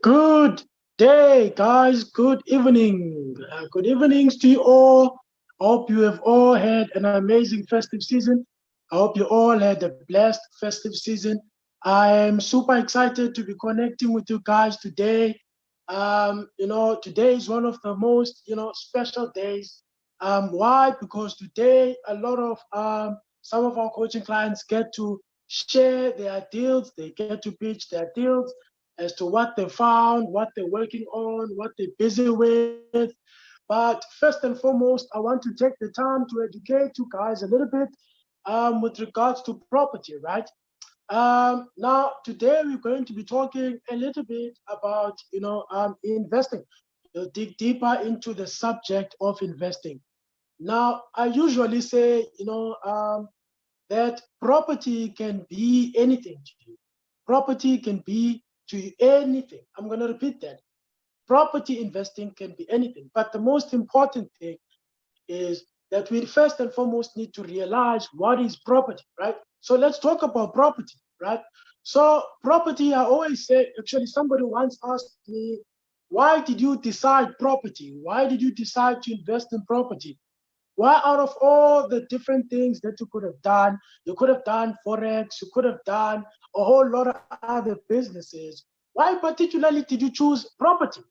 Good day, guys. Good evening. Good evenings to you all. I hope you have all had an amazing festive season. I hope you all had a blessed festive season. I am super excited to be connecting with you guys today. Today is one of the most, special days. Why? Because today a lot of some of our coaching clients get to share their deals. They get to pitch their deals as to what they found, what they're working on, what they're busy with. But first and foremost, I want to take the time to educate you guys a little bit with regards to property, right? Now, today we're going to be talking a little bit about, investing. We'll dig deeper into the subject of investing. Now, I usually say, that property can be anything to you. Property can be to anything. I'm going to repeat that. Property investing can be anything. But the most important thing is that we first and foremost need to realize what is property, right? So let's talk about property, right? So property, I always say, actually, somebody once asked me, why did you decide property? Why did you decide to invest in property? Why, out of all the different things that you could have done, you could have done Forex, you could have done a whole lot of other businesses. Why particularly did you choose property?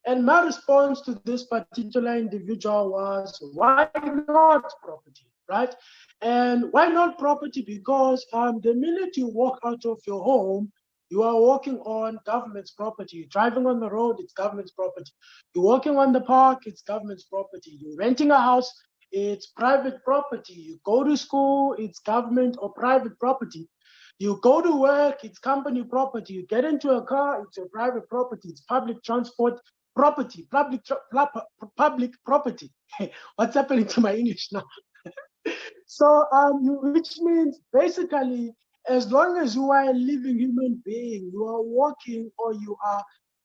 And my response to this particular individual was, why not property, right? And why not property? Because the minute you walk out of your home, you are walking on government's property. You're driving on the road, it's government's property. You're walking on the park, it's government's property. You're renting a house, it's private property. You go to school, it's government or private property. You go to work, it's company property. You get into a car, it's your private property. It's public transport property, public property. What's happening to my English now? So, which means basically, as long as you are a living human being, you are working or you are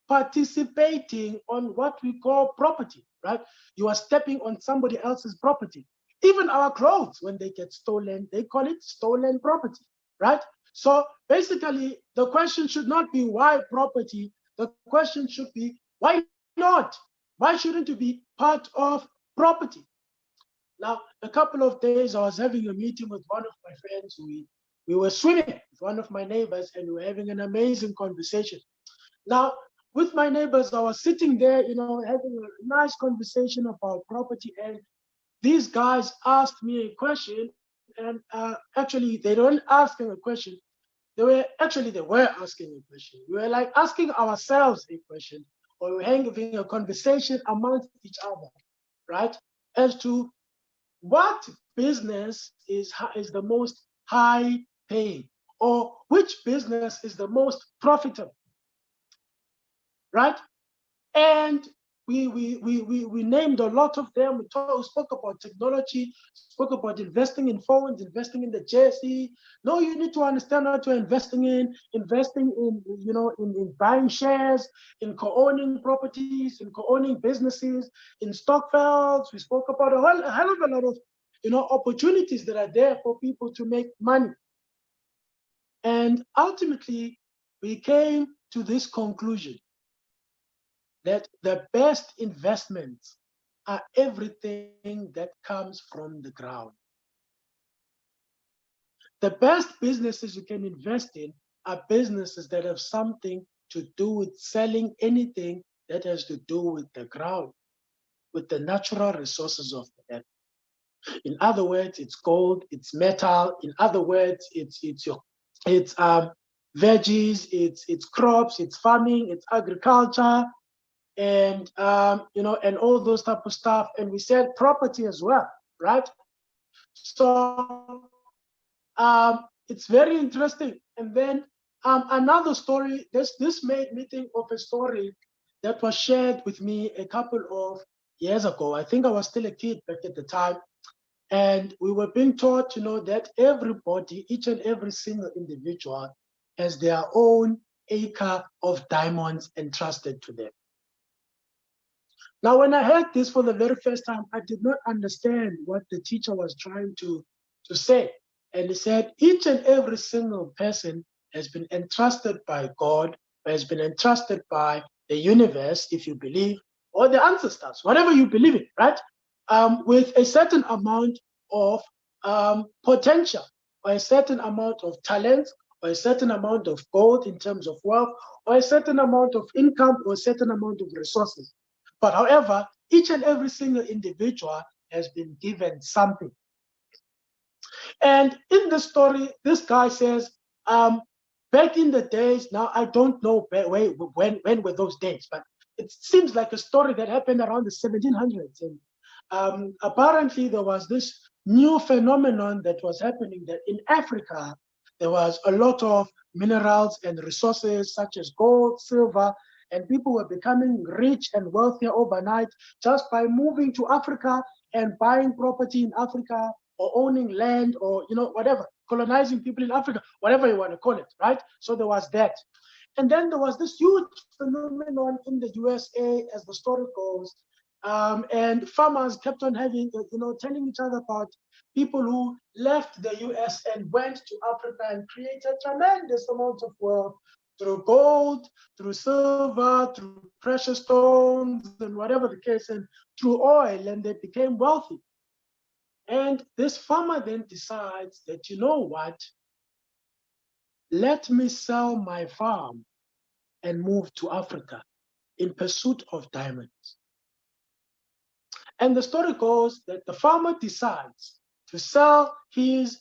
participating on what we call property, right? You are stepping on somebody else's property. Even our clothes, when they get stolen, they call it stolen property, right? So basically, the question should not be why property. The question should be why not? Why shouldn't you be part of property? Now, a couple of days, I was having a meeting with one of my friends. We were swimming with one of my neighbors, and we were having an amazing conversation. Now, with my neighbors, I was sitting there, having a nice conversation about property, and these guys asked me a question, and actually, they weren't asking a question. They were asking a question. We were like asking ourselves a question, or we were having a conversation amongst each other, right? As to what business is the most high paying, or which business is the most profitable, right? And we named a lot of them. We spoke about technology, spoke about investing in phones, investing in the jersey. No, you need to understand what you're investing in buying shares, in co-owning properties, in co-owning businesses, in stock fields. We spoke about a hell of a lot of opportunities that are there for people to make money. And ultimately, we came to this conclusion that the best investments are everything that comes from the ground. The best businesses you can invest in are businesses that have something to do with selling anything that has to do with the ground, with the natural resources of the earth. In other words, it's gold, it's metal. In other words, it's veggies, it's crops, it's farming, it's agriculture, and and all those type of stuff. And we said property as well, right? So it's very interesting. And then another story. This made me think of a story that was shared with me a couple of years ago. I think I was still a kid back at the time, and we were being taught, that everybody, each and every single individual, has their own acre of diamonds entrusted to them. Now, when I heard this for the very first time, I did not understand what the teacher was trying to say. And he said, each and every single person has been entrusted by God, has been entrusted by the universe, if you believe, or the ancestors, whatever you believe in, right? With a certain amount of potential, or a certain amount of talent, or a certain amount of gold in terms of wealth, or a certain amount of income, or a certain amount of resources. But however, each and every single individual has been given something. And in the story, this guy says, back in the days, now I don't know when were those days, but it seems like a story that happened around the 1700s. And apparently there was this new phenomenon that was happening, that in Africa, there was a lot of minerals and resources such as gold, silver, and people were becoming rich and wealthier overnight just by moving to Africa and buying property in Africa, or owning land, or whatever, colonizing people in Africa, whatever you want to call it, right? So there was that. And then there was this huge phenomenon in the USA, as the story goes, and farmers kept on having, telling each other about people who left the US and went to Africa and created tremendous amounts of wealth through gold, through silver, through precious stones, and whatever the case, and through oil, and they became wealthy. And this farmer then decides that, you know what, let me sell my farm and move to Africa in pursuit of diamonds. And the story goes that the farmer decides to sell his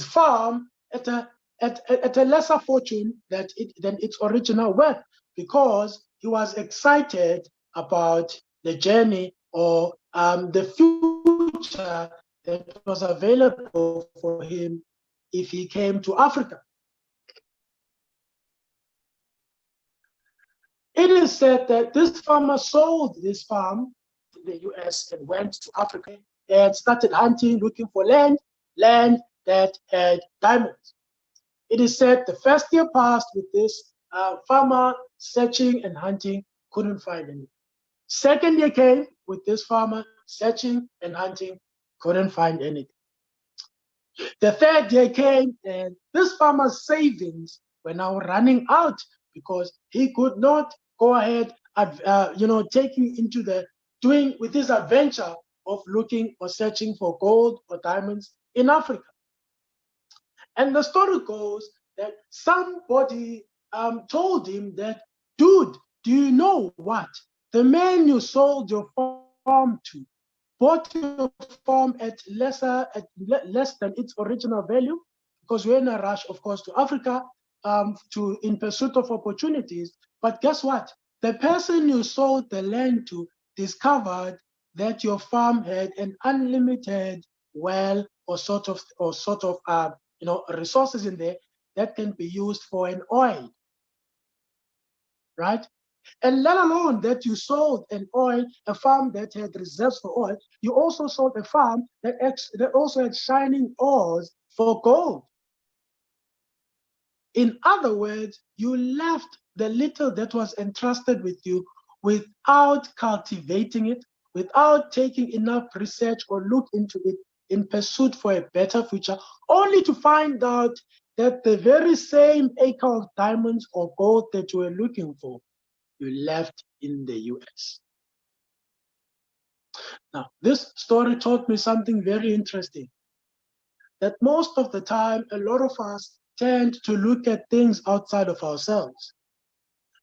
farm at a lesser fortune than its original worth, because he was excited about the journey, or the future that was available for him if he came to Africa. It is said that this farmer sold this farm to the US and went to Africa and started hunting, looking for land that had diamonds. It is said the first year passed with this farmer searching and hunting, couldn't find any. Second year came with this farmer searching and hunting, couldn't find anything. The third year came, and this farmer's savings were now running out, because he could not go ahead, taking into doing with his adventure of looking or searching for gold or diamonds in Africa. And the story goes that somebody told him that, dude, do you know what? The man you sold your farm to bought your farm at less than its original value, because we're in a rush, of course, to Africa in pursuit of opportunities. But guess what? The person you sold the land to discovered that your farm had an unlimited well, or sort of resources in there that can be used for an oil, right? And let alone that you sold a farm that had reserves for oil, you also sold a farm that also had shining ores for gold. In other words, you left the little that was entrusted with you without cultivating it, without taking enough research or look into it in pursuit for a better future, only to find out that the very same acre of diamonds or gold that you were looking for, you left in the US. Now, this story taught me something very interesting, that most of the time, a lot of us tend to look at things outside of ourselves.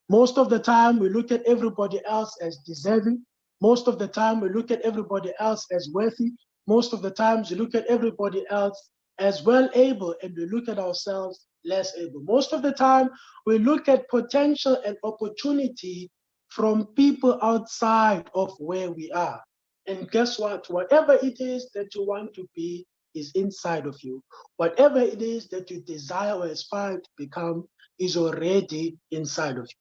Most of the time, we look at everybody else as deserving. Most of the time, we look at everybody else as worthy. Most of the times, we look at everybody else as well able, and we look at ourselves less able. Most of the time, we look at potential and opportunity from people outside of where we are. And guess what? Whatever it is that you want to be is inside of you. Whatever it is that you desire or aspire to become is already inside of you.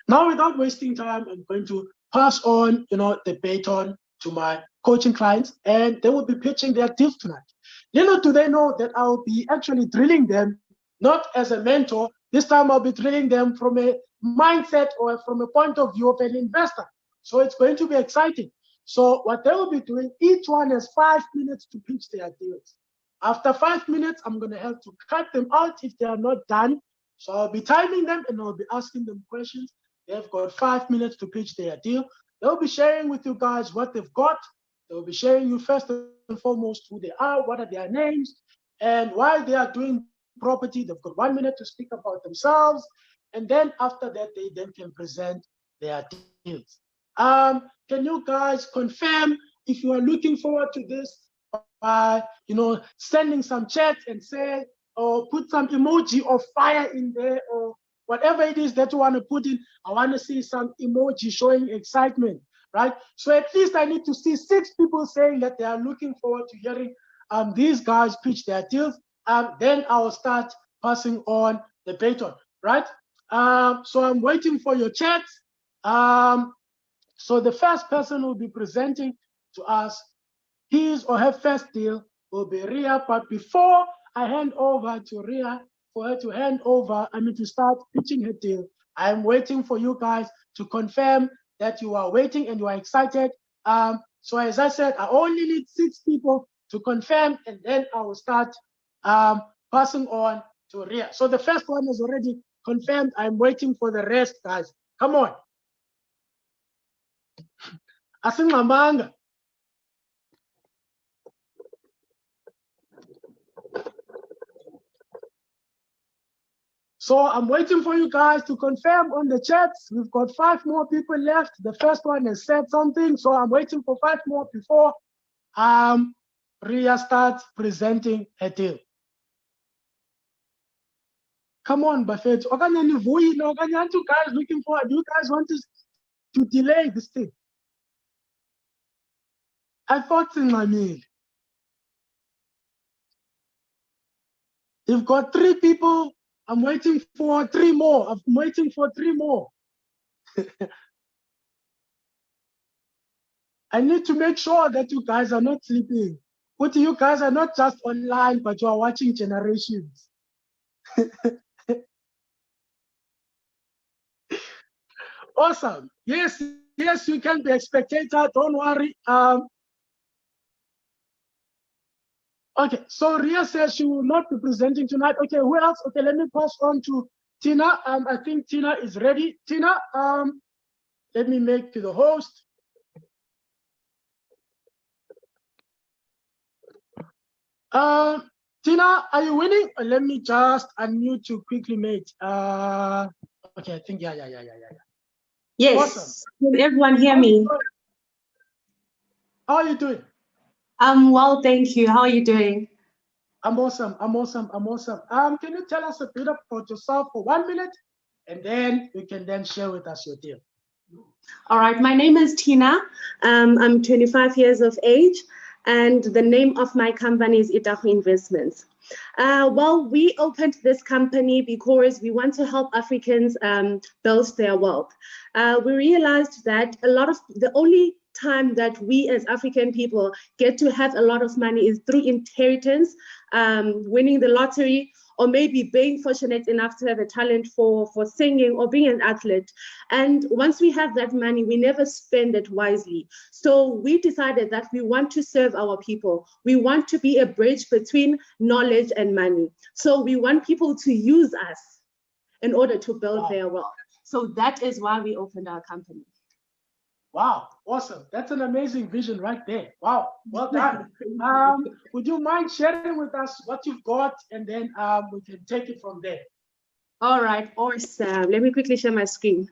Now, without wasting time, I'm going to pass on, the baton to my coaching clients, and they will be pitching their deals tonight. Little do they know that I'll be actually drilling them, not as a mentor. This time I'll be drilling them from a mindset or from a point of view of an investor. So it's going to be exciting. So what they will be doing, each one has 5 minutes to pitch their deals. After 5 minutes, I'm going to have to cut them out if they are not done, So I'll be timing them and I'll be asking them questions. They've got 5 minutes to pitch their deal. They'll be sharing with you guys what they've got. They'll be sharing you first and foremost who they are, what are their names, and why they are doing property. They've got 1 minute to speak about themselves. And then after that, they then can present their deals. Can you guys confirm if you are looking forward to this by, sending some chat and say, or put some emoji of fire in there, or whatever it is that you want to put in. I want to see some emoji showing excitement, right? So at least I need to see 6 people saying that they are looking forward to hearing these guys pitch their deals. Then I will start passing on the baton, right? So I'm waiting for your chats. So the first person who will be presenting to us his or her first deal will be Ria. But before I hand over to Ria, for her to start pitching her deal, I'm waiting for you guys to confirm that you are waiting and you are excited. So as I said, I only need 6 people to confirm, and then I will start passing on to Ria. So the first one is already confirmed. I'm waiting for the rest, guys. Come on. Asingambanga. So I'm waiting for you guys to confirm on the chats. We've got 5 more people left. The first one has said something, so I'm waiting for 5 more before Ria starts presenting her deal. Come on, Buffett. You guys looking forward. You guys want to delay this thing. I thought in my meal. You've got 3 people. I'm waiting for 3 more. I'm waiting for 3 more. I need to make sure that you guys are not sleeping. But you guys are not just online, but you are watching Generations. Awesome. Yes, you can be a spectator. Don't worry. Okay, so Ria says she will not be presenting tonight. Okay, who else? Okay, let me pass on to Tina. I think Tina is ready. Tina, let me make you the host. Tina, are you winning? Let me just unmute you quickly, mate. Okay, I think, yeah. Yes. Awesome. Can everyone hear me? How are you doing? I'm well, thank you. How are you doing? I'm awesome. Can you tell us a bit about yourself for 1 minute, and then you can then share with us your deal? All right, my name is Tina. I'm 25 years of age, and the name of my company is Nxoyi Investments. Well, we opened this company because we want to help Africans build their wealth. We realized that the only time that we as African people get to have a lot of money is through inheritance, winning the lottery, or maybe being fortunate enough to have a talent for singing or being an athlete. And once we have that money, we never spend it wisely. So we decided that we want to serve our people. We want to be a bridge between knowledge and money. So we want people to use us in order to build their wealth. So that is why we opened our company. Wow, awesome. That's an amazing vision right there. Wow, well done. Would you mind sharing with us what you've got, and then we can take it from there? All right, awesome. Let me quickly share my screen.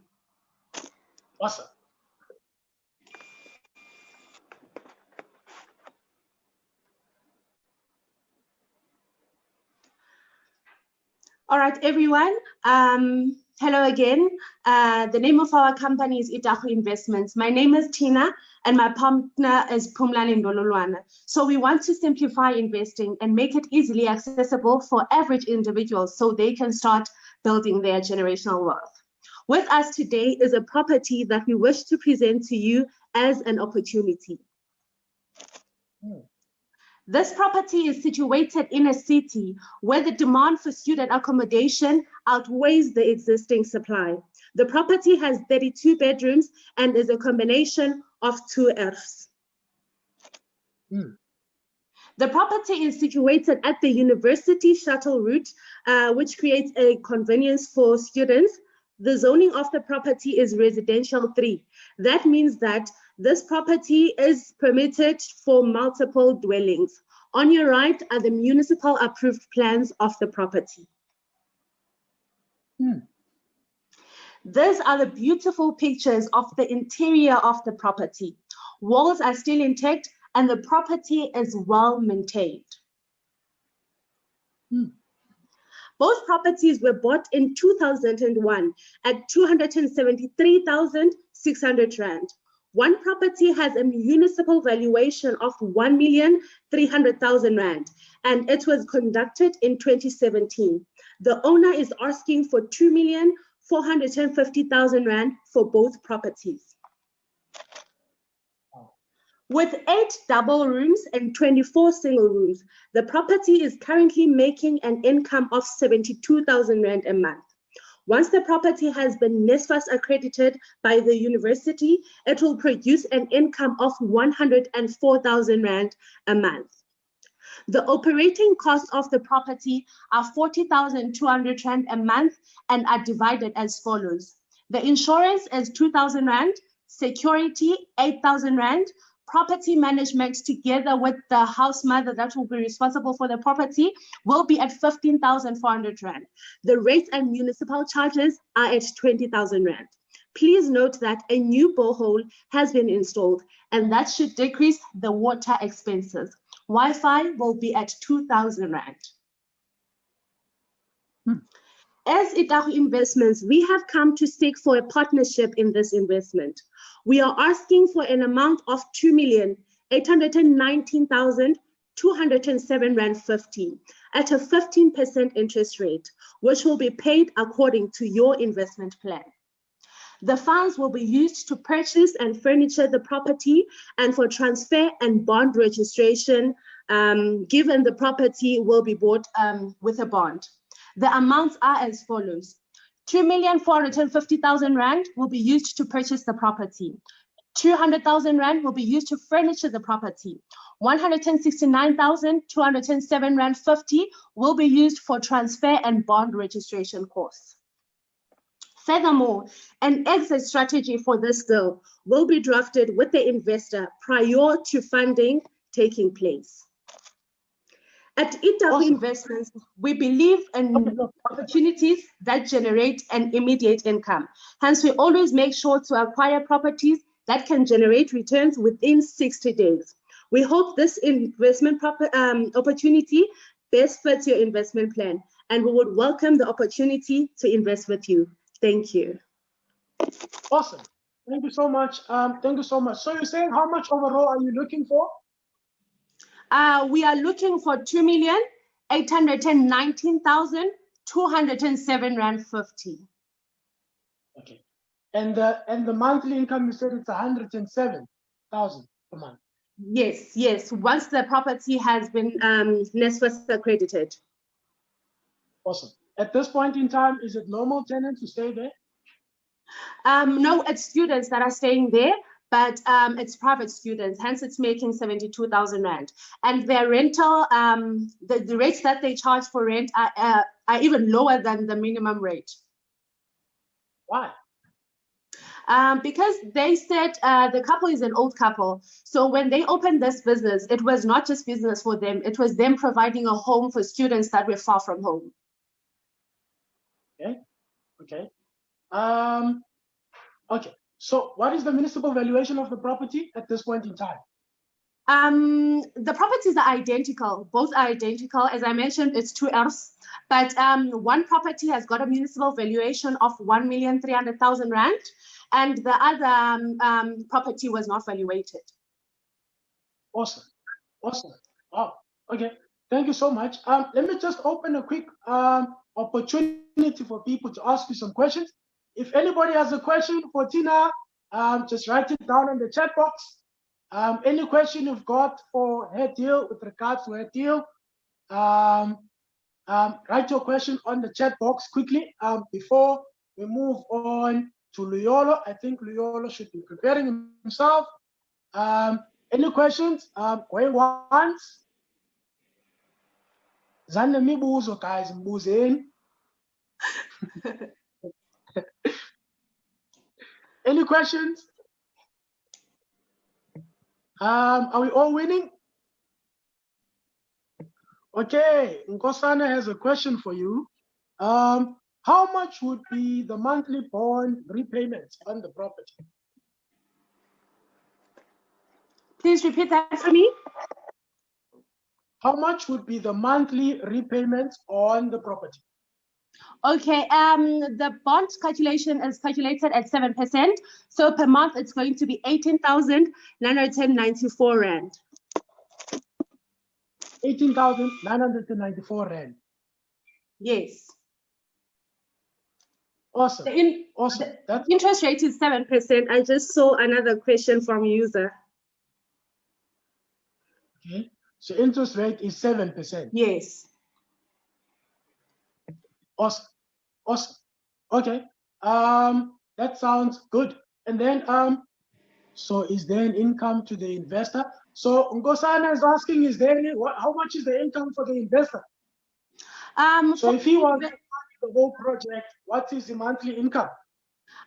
Awesome. All right, everyone. Hello again. The name of our company is Nxoyi Investments. My name is Tina, and my partner is Phumlani Ndololwana. So we want to simplify investing and make it easily accessible for average individuals so they can start building their generational wealth. With us today is a property that we wish to present to you as an opportunity. This property is situated in a city where the demand for student accommodation outweighs the existing supply. The property has 32 bedrooms and is a combination of 2 Fs. The property is situated at the university shuttle route, which creates a convenience for students. The zoning of the property is residential 3. That means that this property is permitted for multiple dwellings. On your right are the municipal approved plans of the property. These are the beautiful pictures of the interior of the property. Walls are still intact and the property is well maintained. Both properties were bought in 2001 at 273,600 Rand. One property has a municipal valuation of 1,300,000 Rand, and it was conducted in 2017. The owner is asking for 2,450,000 Rand for both properties. With 8 double rooms and 24 single rooms, the property is currently making an income of 72,000 Rand a month. Once the property has been NSFAS accredited by the university, it will produce an income of 104,000 Rand a month. The operating costs of the property are 40,200 Rand a month and are divided as follows. The insurance is 2,000 Rand, security 8,000 Rand, property management together with the house mother that will be responsible for the property will be at 15,400 Rand. The rates and municipal charges are at 20,000 Rand. Please note that a new borehole has been installed and that should decrease the water expenses. Wi-Fi will be at 2,000 Rand. As Idaho Investments, we have come to seek for a partnership in this investment. We are asking for an amount of 2,819,207 Rand 50 at a 15% interest rate, which will be paid according to your investment plan. The funds will be used to purchase and furniture the property and for transfer and bond registration, given the property will be bought with a bond. The amounts are as follows. 2,450,000 Rand will be used to purchase the property. 200,000 Rand will be used to furniture the property. 169,207 Rand 50 will be used for transfer and bond registration costs. Furthermore, an exit strategy for this deal will be drafted with the investor prior to funding taking place. At Idaho Investments, we believe in opportunities that generate an immediate income. Hence, we always make sure to acquire properties that can generate returns within 60 days. We hope this investment opportunity best fits your investment plan, and we would welcome the opportunity to invest with you. Thank you. Awesome. Thank you so much. Thank you so much. So you're saying how much overall are you looking for? We are looking for 2,819,207 Rand 50. Okay. And the monthly income, you said it's 107,000 per month. Yes, yes. Once the property has been NSFAS accredited. Awesome. At this point in time, is it normal tenants who stay there? No, it's students that are staying there, but it's private students, hence it's making 72,000 Rand. And their rental, the rates that they charge for rent are even lower than the minimum rate. Why? Because they said the couple is an old couple. So when they opened this business, it was not just business for them. It was them providing a home for students that were far from home. Okay. Okay. Okay. So what is the municipal valuation of the property at this point in time? The properties are identical. Both are identical. As I mentioned, it's 2 Rs. But one property has got a municipal valuation of 1,300,000 Rand, and the other property was not valuated. Awesome. Awesome. Wow. Okay. Thank you so much. Let me just open a quick opportunity for people to ask you some questions. If anybody has a question for Tina, just write it down in the chat box. Any question you've got for her deal with regards to her deal, write your question on the chat box quickly before we move on to Luyolo. I think Luyolo should be preparing himself. Any questions? Going once, Zane mibuzo, guys, mbuzeni. Any questions? Are we all winning? Okay, Nkosana has a question for you. How much would be the monthly bond repayments on the property? Please repeat that for me. How much would be the monthly repayments on the property? Okay, the bond calculation is calculated at 7%. So per month, it's going to be 18,994 Rand. 18,994 Rand. Yes. Awesome. Awesome. The interest rate is 7%. I just saw another question from user. Okay. So interest rate is 7%. Yes. Awesome. Awesome. Okay. That sounds good. And then so is there an income to the investor? So Nkosana is asking, is there any, how much is the income for the investor? So if he wants the whole project, what is the monthly income?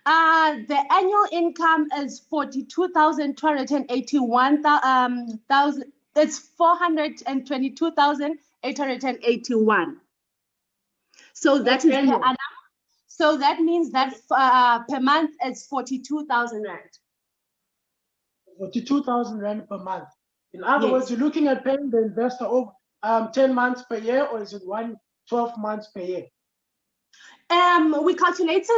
The annual income is 42,281,000. It's 422,881. So that is per annum. So that means that per month it's 42,000 Rand. 42,000 Rand per month. In other words, you're looking at paying the investor over 10 months per year, or is it 12 months per year? We calculated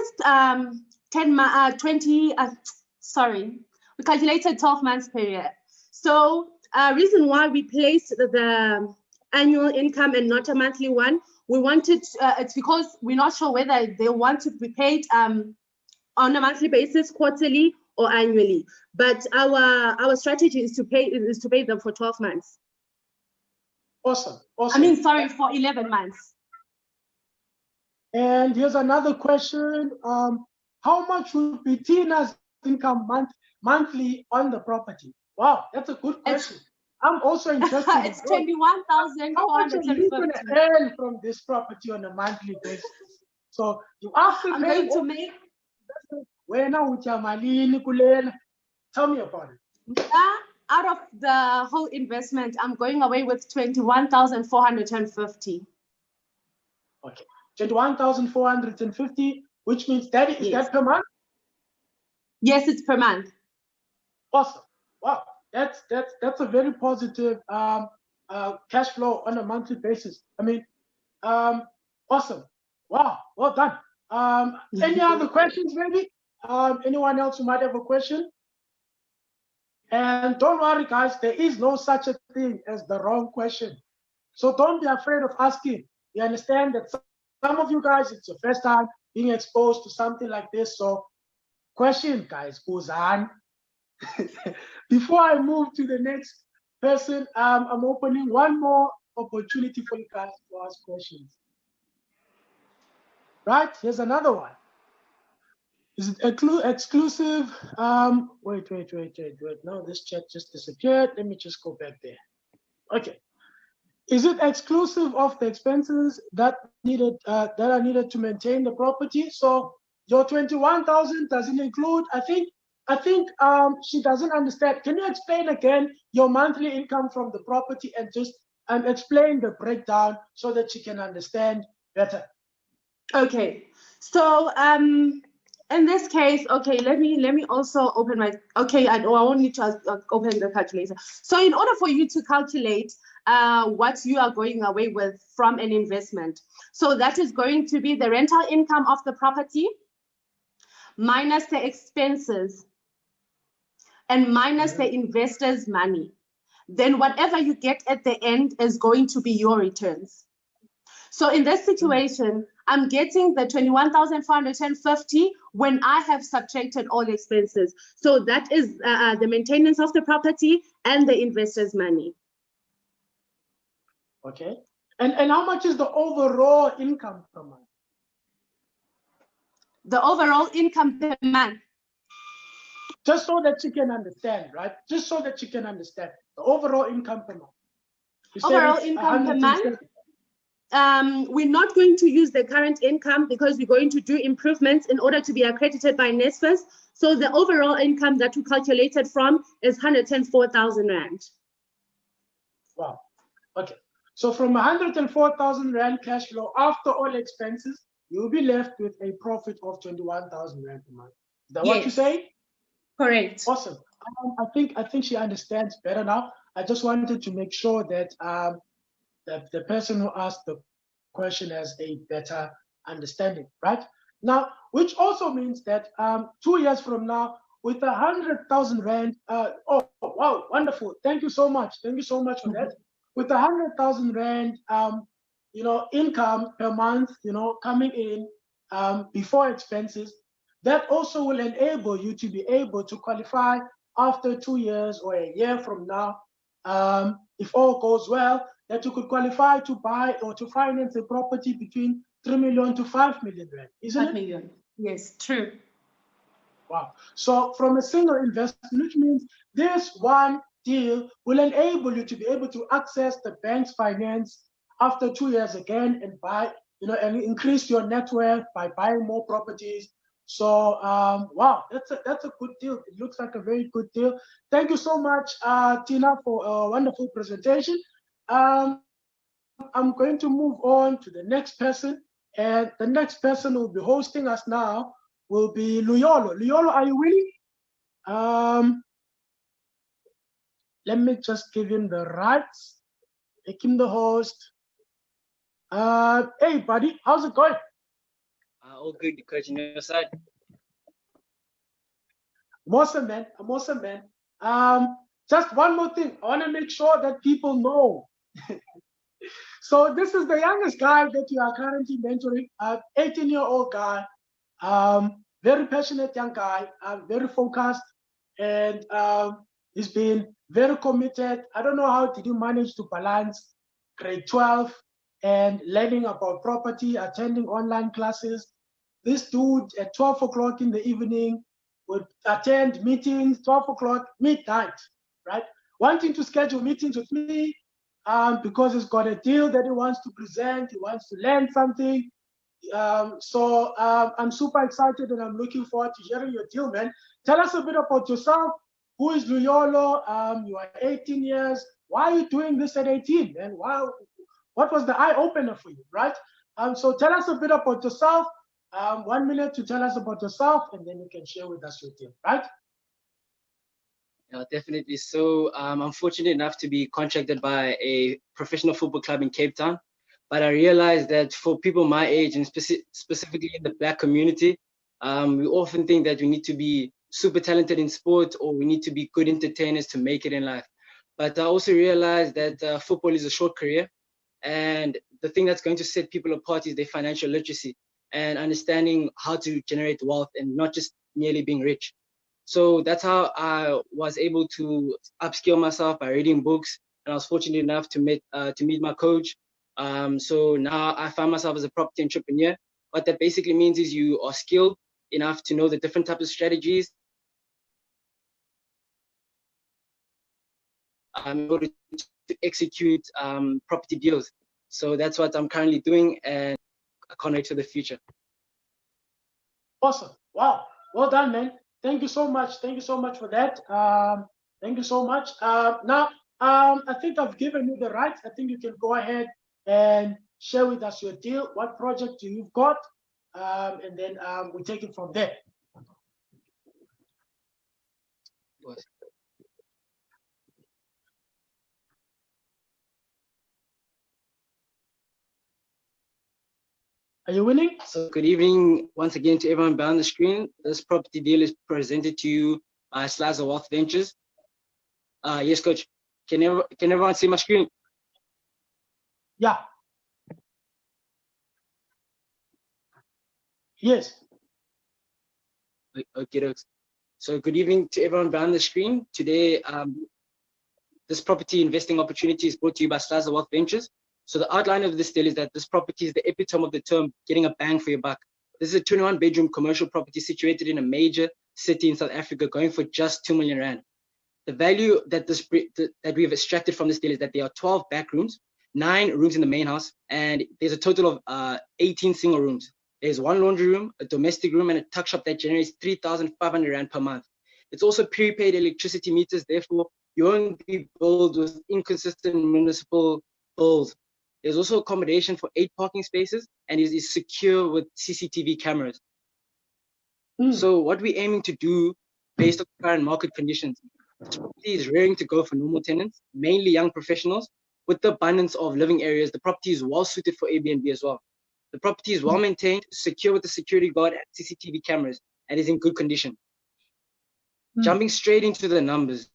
we calculated 12 months per year. So reason why we placed the annual income and not a monthly one, we wanted, it's because we're not sure whether they want to be paid on a monthly basis, quarterly or annually. But our strategy is to pay them for 12 months. Awesome. I mean, sorry, for 11 months. And here's another question. How much would be Tina's income monthly on the property? Wow, that's a good question. I'm also interested. It's 21,450. How much are you going to earn from this property on a monthly basis? So you have to pay. To make. Tell me about it. Out of the whole investment, I'm going away with 21,450. Okay, 21,450, which means that is that per month? Yes, it's per month. Awesome. Wow, that's a very positive cash flow on a monthly basis. I mean, awesome. Wow, well done. Any other questions, maybe? Anyone else who might have a question? And don't worry, guys, there is no such a thing as the wrong question. So don't be afraid of asking. You understand that some of you guys, it's your first time being exposed to something like this. So question, guys, goes on. Before I move to the next person, I'm opening one more opportunity for you guys to ask questions. Right, here's another one. Is it exclusive? Wait. No, this chat just disappeared. Let me just go back there. Okay. Is it exclusive of the expenses that are needed to maintain the property? So your 21,000 doesn't include. I think she doesn't understand. Can you explain again your monthly income from the property and just explain the breakdown so that she can understand better? Okay. So in this case, okay, let me also open my, okay, I won't need to open the calculator. So in order for you to calculate what you are going away with from an investment, so that is going to be the rental income of the property minus the expenses and minus the investor's money. Then whatever you get at the end is going to be your returns. So in this situation, I'm getting the 21,450 when I have subtracted all expenses. So that is the maintenance of the property and the investor's money. Okay. And how much is the overall income per month? The overall income per month. Just so that you can understand, right? Just so that you can understand the overall income per month. Overall income per month? we're not going to use the current income because we're going to do improvements in order to be accredited by NSFAS. So the overall income that we calculated from is 104,000 Rand. Wow. Okay. So from 104,000 Rand cash flow after all expenses, you'll be left with a profit of 21,000 Rand per month. Is that what you say? Correct. Awesome. I think she understands better now. I just wanted to make sure that the person who asked the question has a better understanding, right? Now, which also means that 2 years from now, with 100,000 Rand, oh, wow, wonderful. Thank you so much. Thank you so much for that. With 100,000 Rand, income per month, coming in before expenses, that also will enable you to be able to qualify after 2 years or a year from now, if all goes well, that you could qualify to buy or to finance a property between 3 million to 5 million Rand, isn't it? 5 million, yes, true. Wow. So from a single investment, which means this one deal will enable you to be able to access the bank's finance after 2 years again and buy, and increase your net worth by buying more properties. So, wow, that's a good deal. It looks like a very good deal. Thank you so much, Tina, for a wonderful presentation. I'm going to move on to the next person, and the next person who will be hosting us now will be Luyolo. Luyolo, are you willing? Let me just give him the rights, make him the host. Hey, buddy, how's it going? All good, Coach, on your side. I'm awesome, man. I'm awesome, man. Just one more thing. I want to make sure that people know. So this is the youngest guy that you are currently mentoring, 18-year-old guy, very passionate young guy, very focused, and he's been very committed. I don't know how did you manage to balance grade 12 and learning about property, attending online classes. This dude at 12 o'clock in the evening would attend meetings, 12 o'clock, midnight, right? Wanting to schedule meetings with me because he's got a deal that he wants to present, he wants to learn something. So I'm super excited and I'm looking forward to hearing your deal, man. Tell us a bit about yourself. Who is Luyolo? You are 18 years. Why are you doing this at 18, man? Wow. What was the eye-opener for you, right? So tell us a bit about yourself. 1 minute to tell us about yourself, and then you can share with us your deal, right? Yeah, definitely. So I'm fortunate enough to be contracted by a professional football club in Cape Town. But I realized that for people my age, and specifically in the Black community, we often think that we need to be super talented in sport or we need to be good entertainers to make it in life. But I also realized that football is a short career. And the thing that's going to set people apart is their financial literacy and understanding how to generate wealth and not just merely being rich. So that's how I was able to upskill myself by reading books. And I was fortunate enough to meet my coach. So now I find myself as a property entrepreneur. What that basically means is you are skilled enough to know the different types of strategies in order to execute property deals. So that's what I'm currently doing, and I can't wait for the future. Awesome. Wow. Well done, man. Thank you so much. Thank you so much for that. Thank you so much. Now, I think I've given you the rights. I think you can go ahead and share with us your deal, what project you've got, and then we take it from there. Are you winning? So good evening once again to everyone behind the screen. This property deal is presented to you by Slaza Wealth Ventures. Yes, Coach. Can everyone see my screen? Yeah. Yes. Okay. So good evening to everyone behind the screen. Today, this property investing opportunity is brought to you by Slaza Wealth Ventures. So the outline of this deal is that this property is the epitome of the term getting a bang for your buck. This is a 21-bedroom commercial property situated in a major city in South Africa going for just 2 million Rand. The value that we've extracted from this deal is that there are 12 back rooms 9 rooms in the main house, and there's a total of 18 single rooms. There's 1 laundry room, a domestic room, and a tuck shop that generates 3,500 Rand per month. It's also prepaid electricity meters, therefore you won't be billed with inconsistent municipal bills. There's also accommodation for 8 parking spaces, and it is secure with CCTV cameras. So what we're aiming to do based on current market conditions, this property is rearing to go for normal tenants, mainly young professionals. With the abundance of living areas, the property is well suited for Airbnb as well. The property is well maintained, secure with a security guard and CCTV cameras, and is in good condition. Jumping straight into the numbers.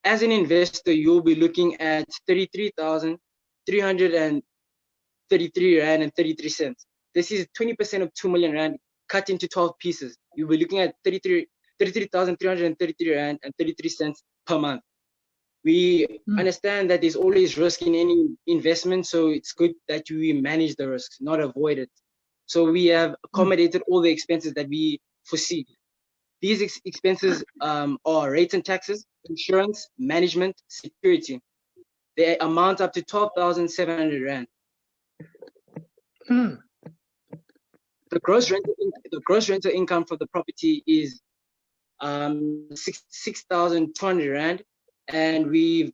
As an investor, you'll be looking at 33,333 Rand and 33 cents. This is 20% of 2 million Rand cut into 12 pieces. You'll be looking at 33,333 Rand and 33 cents per month. We understand that there's always risk in any investment, so it's good that we manage the risks, not avoid it. So we have accommodated all the expenses that we foresee. These expenses are rates and taxes, insurance, management, security. They amount up to 12,700 Rand. The gross rental income for the property is 6,200 Rand, and we've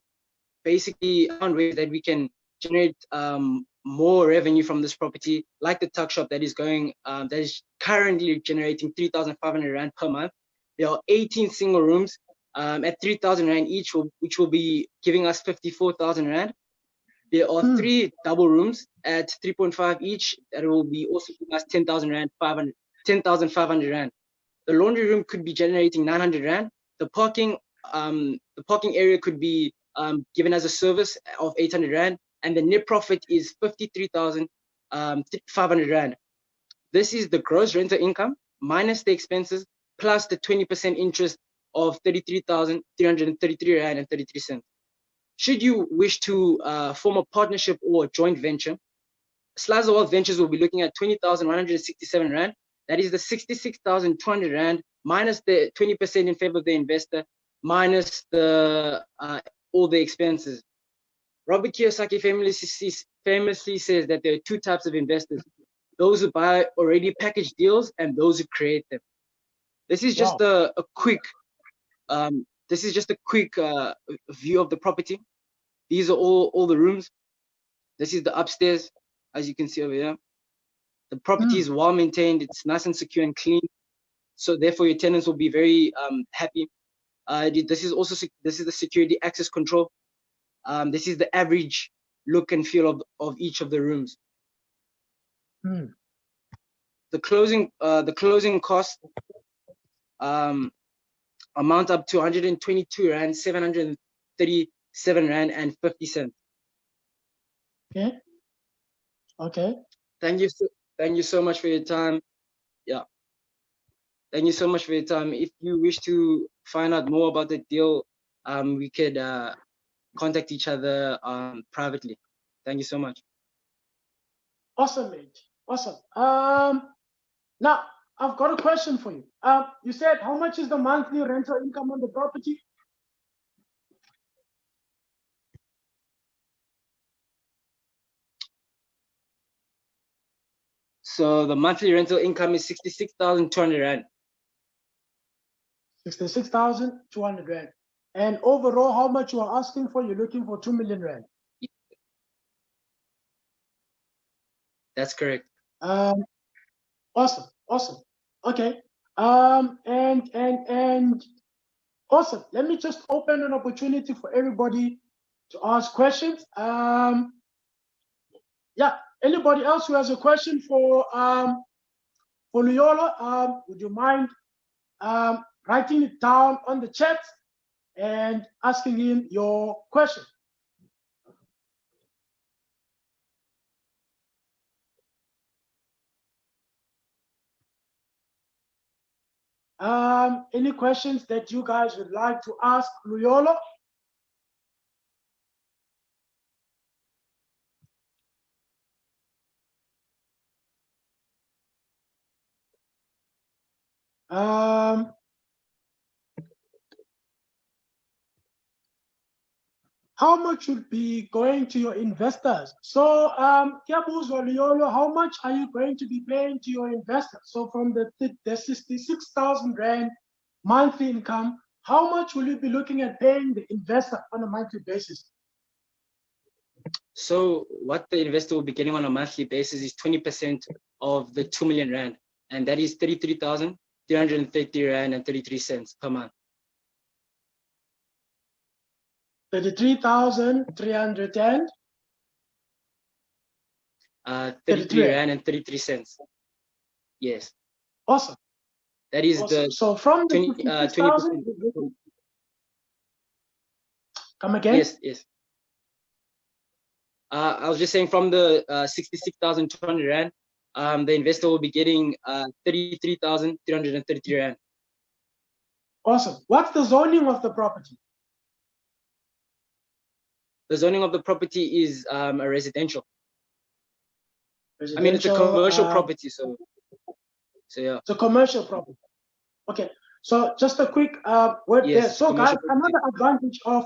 basically found ways that we can generate more revenue from this property, like the tuck shop that is currently generating 3,500 Rand per month. There are 18 single rooms at 3,000 Rand each, which will be giving us 54,000 Rand. There are 3 double rooms at 3.5 each that will be also giving us 10,500 Rand. The laundry room could be generating 900 Rand. The parking area could be given as a service of 800 Rand, and the net profit is 53,500 Rand. This is the gross rental income minus the expenses plus the 20% interest of 33,333 Rand and 33 cents. Should you wish to form a partnership or a joint venture, Slice of Wealth Ventures will be looking at 20,167 Rand. That is the 66,200 Rand minus the 20% in favor of the investor, minus the all the expenses. Robert Kiyosaki famously says that there are 2 types of investors: those who buy already packaged deals and those who create them. This is just a quick view of the property. These are all the rooms. This is the upstairs, as you can see over here. The property is well maintained. It's nice and secure and clean. So therefore, your tenants will be very happy. This is the security access control. This is the average look and feel of each of the rooms. The closing cost amount up to 122 Rand, 737 Rand and 50 cents. Okay. Thank you so much for your time. Yeah. Thank you so much for your time. If you wish to find out more about the deal, we could contact each other privately. Thank you so much. Awesome, mate. Awesome. Now I've got a question for you. You said how much is the monthly rental income on the property? So the monthly rental income is 66,200 Rand. 66,200 Rand. And overall, how much you are asking for? You're looking for 2 million Rand. That's correct. Awesome. Okay. And awesome. Let me just open an opportunity for everybody to ask questions. Yeah. Anybody else who has a question for Luyola, would you mind writing it down on the chat and asking him your question? Any questions that you guys would like to ask Luyola? how much would be going to your investors? So, how much are you going to be paying to your investors? So from the 66,000 Rand monthly income, how much will you be looking at paying the investor on a monthly basis? So what the investor will be getting on a monthly basis is 20% of the 2 million Rand, and that is 33,330 Rand and 33 cents per month. 33,300 and 33 Rand and 33 cents. Yes. Awesome. That is awesome. the So from the 20%. Come again? Yes, yes. I was just saying from the 66,200 Rand, the investor will be getting 33,333 Rand. Awesome. What's the zoning of the property? The zoning of the property is a residential. I mean, it's a Residential, commercial property, so yeah. It's a commercial property. Okay. So just a quick word Yes, there. So guys, another advantage of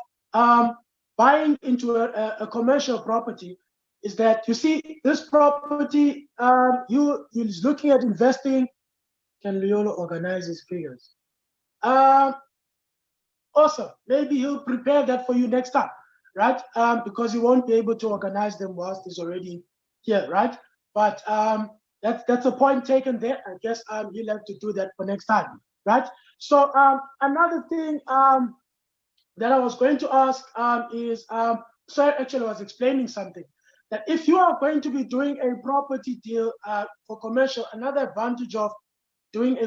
buying into a commercial property is that you see this property, you're looking at investing. Can Lihle organize his figures? Awesome. Maybe he'll prepare that for you next time, right? Because he won't be able to organize them whilst he's already here, right? But that's a point taken there. I guess you'll have to do that for next time, right? So another thing that I was going to ask is, so actually I was explaining something, that if you are going to be doing a property deal for commercial, another advantage of doing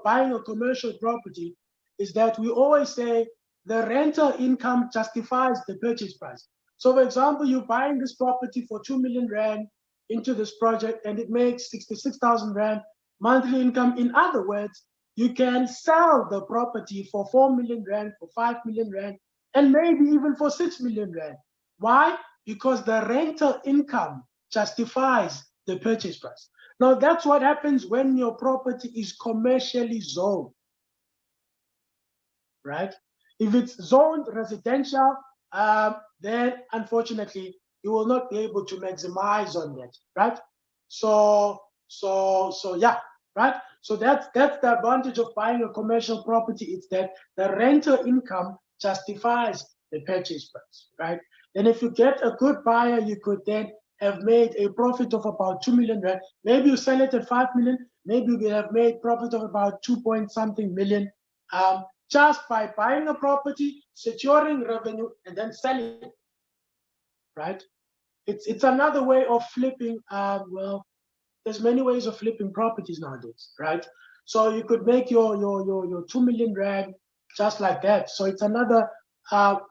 buying a commercial property is that we always say the rental income justifies the purchase price. So for example, you're buying this property for 2 million Rand into this project and it makes 66,000 Rand monthly income. In other words, you can sell the property for 4 million Rand, for 5 million Rand, and maybe even for 6 million Rand. Why? Because the rental income justifies the purchase price. Now, that's what happens when your property is commercially zoned, right? If it's zoned residential, then unfortunately, you will not be able to maximize on that, right? So yeah, right? So that's the advantage of buying a commercial property. It's that the rental income justifies the purchase price, right? And if you get a good buyer, you could then have made a profit of about 2 million Rand. Maybe you sell it at 5 million. Maybe we have made profit of about 2-point-something million just by buying a property, securing revenue, and then selling it, right? It's another way of flipping. Well, there's many ways of flipping properties nowadays, right? So you could make your 2 million Rand just like that. So it's another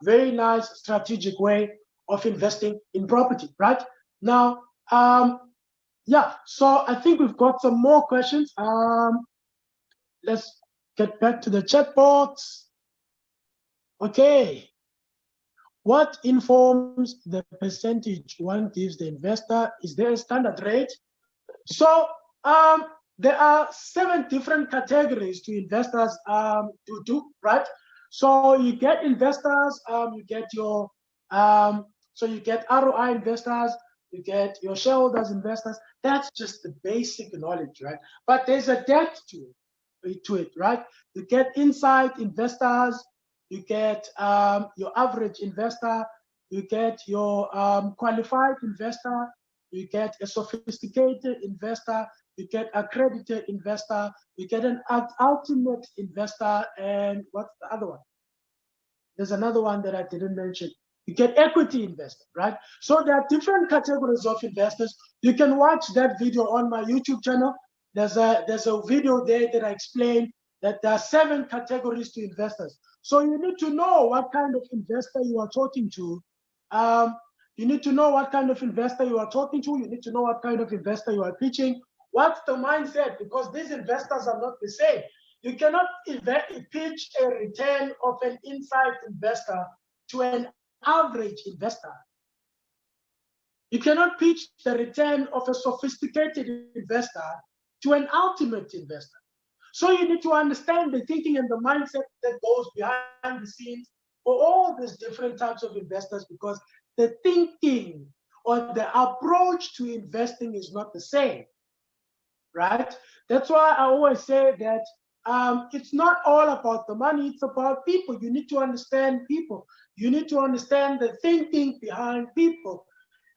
very nice strategic way of investing in property, right? Now, yeah, so I think we've got some more questions. Let's get back to the chat box. Okay. What informs the percentage one gives the investor? Is there a standard rate? So there are 7 different categories to investors to do, right? So you get investors, you get your, so you get ROI investors, you get your shareholders investors. That's just the basic knowledge, right? But there's a depth to it, right? You get insight investors, you get your average investor, you get your qualified investor, you get a sophisticated investor, you get accredited investor, you get an ultimate investor, and what's the other one? There's another one that I didn't mention. You get equity investor, right? So there are different categories of investors. You can watch that video on my YouTube channel. There's a video there that I explain that there are 7 categories to investors. So you need to know what kind of investor you are talking to. You need to know what kind of investor you are talking to. You need to know what kind of investor you are pitching. What's the mindset? Because these investors are not the same. You cannot pitch a return of an insight investor to an average investor. You cannot pitch the return of a sophisticated investor to an ultimate investor. So you need to understand the thinking and the mindset that goes behind the scenes for all these different types of investors because the thinking or the approach to investing is not the same, right? That's why I always say that it's not all about the money, it's about people. You need to understand people. You need to understand the thinking behind people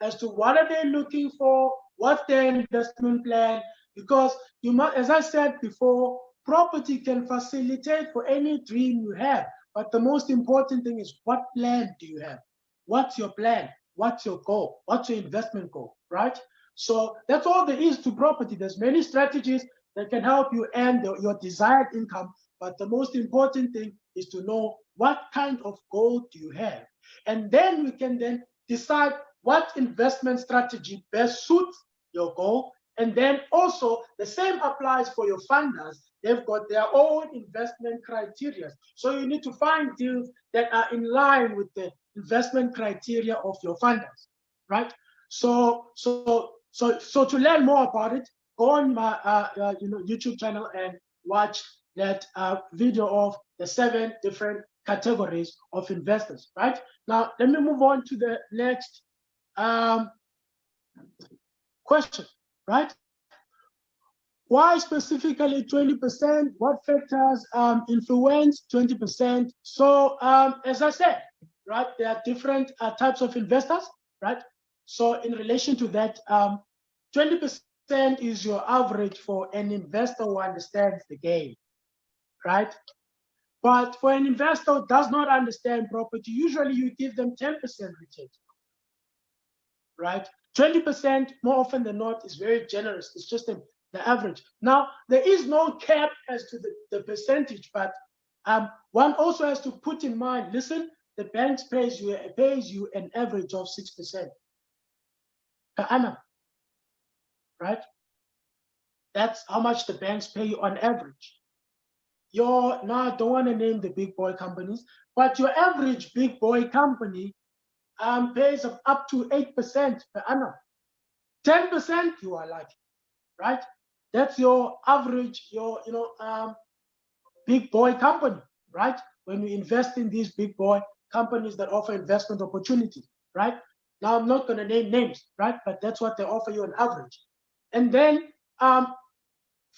as to what are they looking for, what's their investment plan, because you must, as I said before, property can facilitate for any dream you have. But the most important thing is, what plan do you have? What's your plan? What's your goal? What's your investment goal, right? So that's all there is to property. There's many strategies that can help you earn your desired income. But the most important thing is to know what kind of goal do you have. And then we can then decide what investment strategy best suits your goal. And then also the same applies for your funders. They've got their own investment criteria. So you need to find deals that are in line with the investment criteria of your funders, right? So to learn more about it, go on my YouTube channel and watch that video of the 7 different categories of investors, right? Now, let me move on to the next question, right? Why specifically 20%? What factors influence 20%? So as I said, right, there are different types of investors, right? So in relation to that, 20% is your average for an investor who understands the game, right? But for an investor who does not understand property, usually you give them 10% return, right? 20% more often than not is very generous. It's just the average. Now, there is no cap as to the percentage, but one also has to put in mind, listen, the bank pays you an average of 6% per annum, right? That's how much the banks pay you on average. Now, I don't want to name the big boy companies, but your average big boy company pays up to 8% per annum. 10%, you are lucky, right? That's your average, big boy company, right? When you invest in these big boy companies that offer investment opportunities, right? Now, I'm not going to name names, right? But that's what they offer you on average. And then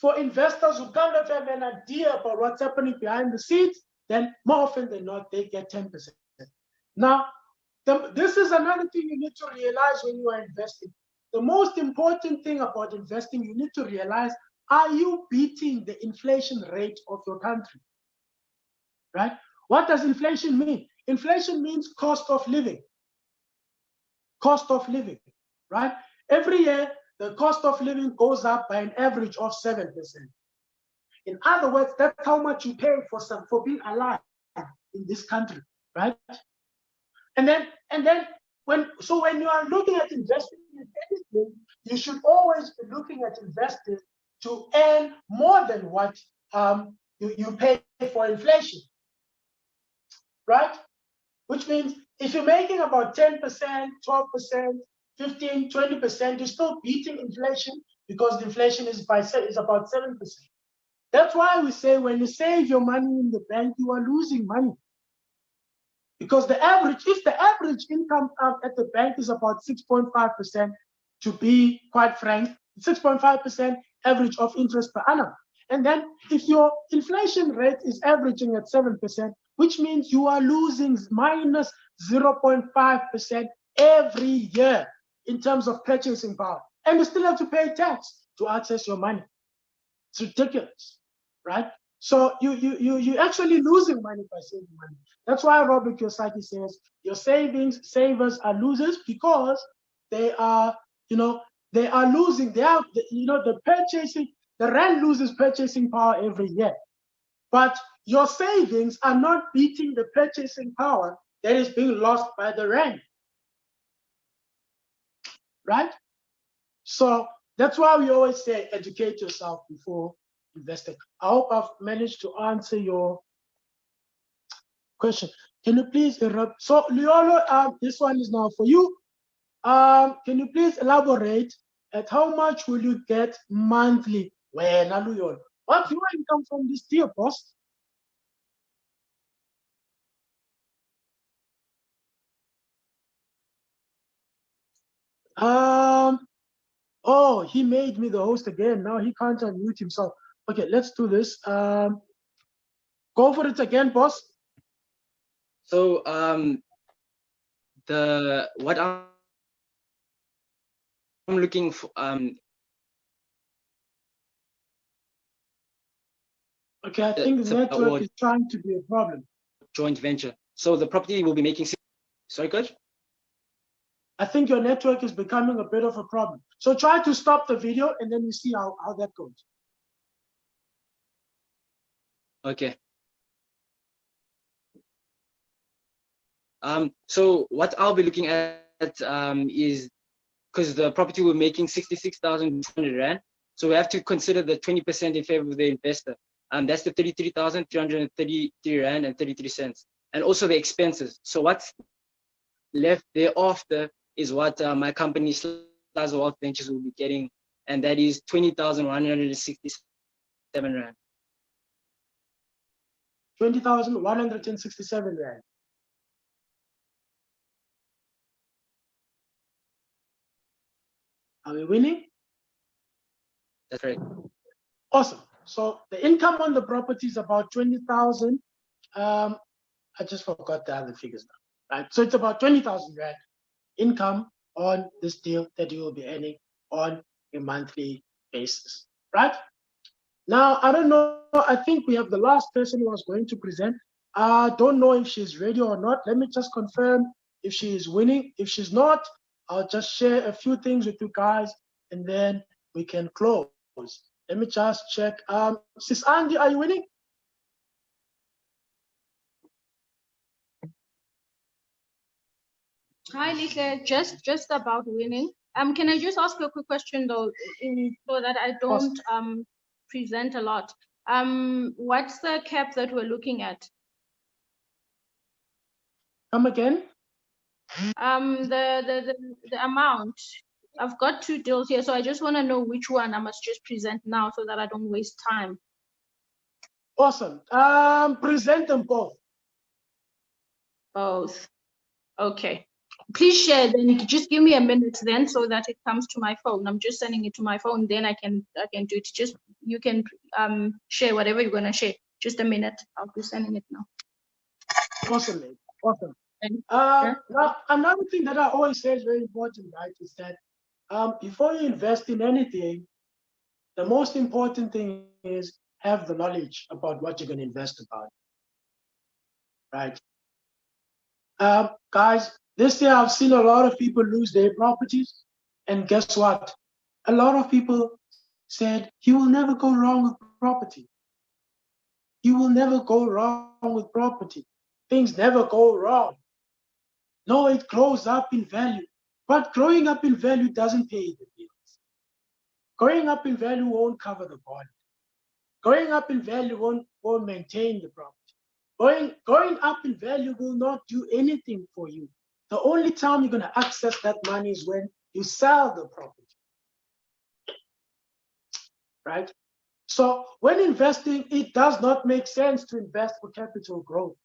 for investors who kind of have an idea about what's happening behind the scenes, then more often than not, they get 10%. Now, this is another thing you need to realize when you are investing. The most important thing about investing, you need to realize, are you beating the inflation rate of your country? Right? What does inflation mean? Inflation means cost of living. Cost of living, right? Every year, the cost of living goes up by an average of 7%. In other words, that's how much you pay for being alive in this country, right? And then when you are looking at investing in anything, you should always be looking at investing to earn more than what you pay for inflation, right? Which means if you're making about 10%, 12%, 15, 20%, you're still beating inflation because the inflation is about 7%. That's why we say when you save your money in the bank, you are losing money. Because if the average income at the bank is about 6.5%, to be quite frank, 6.5% average of interest per annum. And then if your inflation rate is averaging at 7%, which means you are losing minus 0.5% every year in terms of purchasing power. And you still have to pay tax to access your money. It's ridiculous, right? So you're actually losing money by saving money. That's why Robert Kiyosaki says your savers are losers because they are losing. The rand loses purchasing power every year. But your savings are not beating the purchasing power that is being lost by the rand. Right? So that's why we always say educate yourself before investing. I hope I've managed to answer your question. Can you please interrupt? So Lihle, this one is now for you. Can you please elaborate at how much will you get monthly? What's your income from this deal, boss? Oh, he made me the host again. Now he can't unmute himself. Okay, let's do this. Go for it again, boss. So what I'm looking for Okay, I think the network is trying to be a problem. Joint venture. So the property will be making. Sorry, coach. I think your network is becoming a bit of a problem. So try to stop the video and then we see how that goes. Okay. So what I'll be looking at is, because the property we're making 66,200 rand, so we have to consider the 20% in favor of the investor. That's the 33,333 rand and 33 cents, and also the expenses. So what's left thereafter is what my company Slaza Wealth Ventures will be getting, and that is 20,167 rand. 20,167 rand. Are we winning? That's right. Awesome. So the income on the property is about 20,000. I just forgot the other figures now, right? So it's about 20,000 rand income on this deal that you will be earning on a monthly basis, right? Now, I don't know. I think we have the last person who was going to present. I don't know if she's ready or not. Let me just confirm if she is winning. If she's not, I'll just share a few things with you guys and then we can close. Let me just check. Sis Andy, are you winning? Hi, Lihle. Just about winning. Can I just ask you a quick question though, so that I don't present a lot? What's the cap that we're looking at? Come again? The amount. I've got two deals here, so I just want to know which one I must just present now so that I don't waste time. Awesome. Present them both. Both. Okay. Please share. Then just give me a minute then, so that it comes to my phone. I'm just sending it to my phone. Then I can do it. Just you can share whatever you're gonna share. Just a minute. I'll be sending it now. Awesome, mate. Awesome. Now, another thing that I always say is very important, right, is that before you invest in anything, the most important thing is have the knowledge about what you're going to invest about, right? Guys, this year I've seen a lot of people lose their properties, and guess what? A lot of people said, you will never go wrong with property. You will never go wrong with property. Things never go wrong. No, it grows up in value. But growing up in value doesn't pay the bills. Growing up in value won't cover the bond. Growing up in value won't maintain the property. Growing up in value will not do anything for you. The only time you're going to access that money is when you sell the property. Right? So when investing, it does not make sense to invest for capital growth.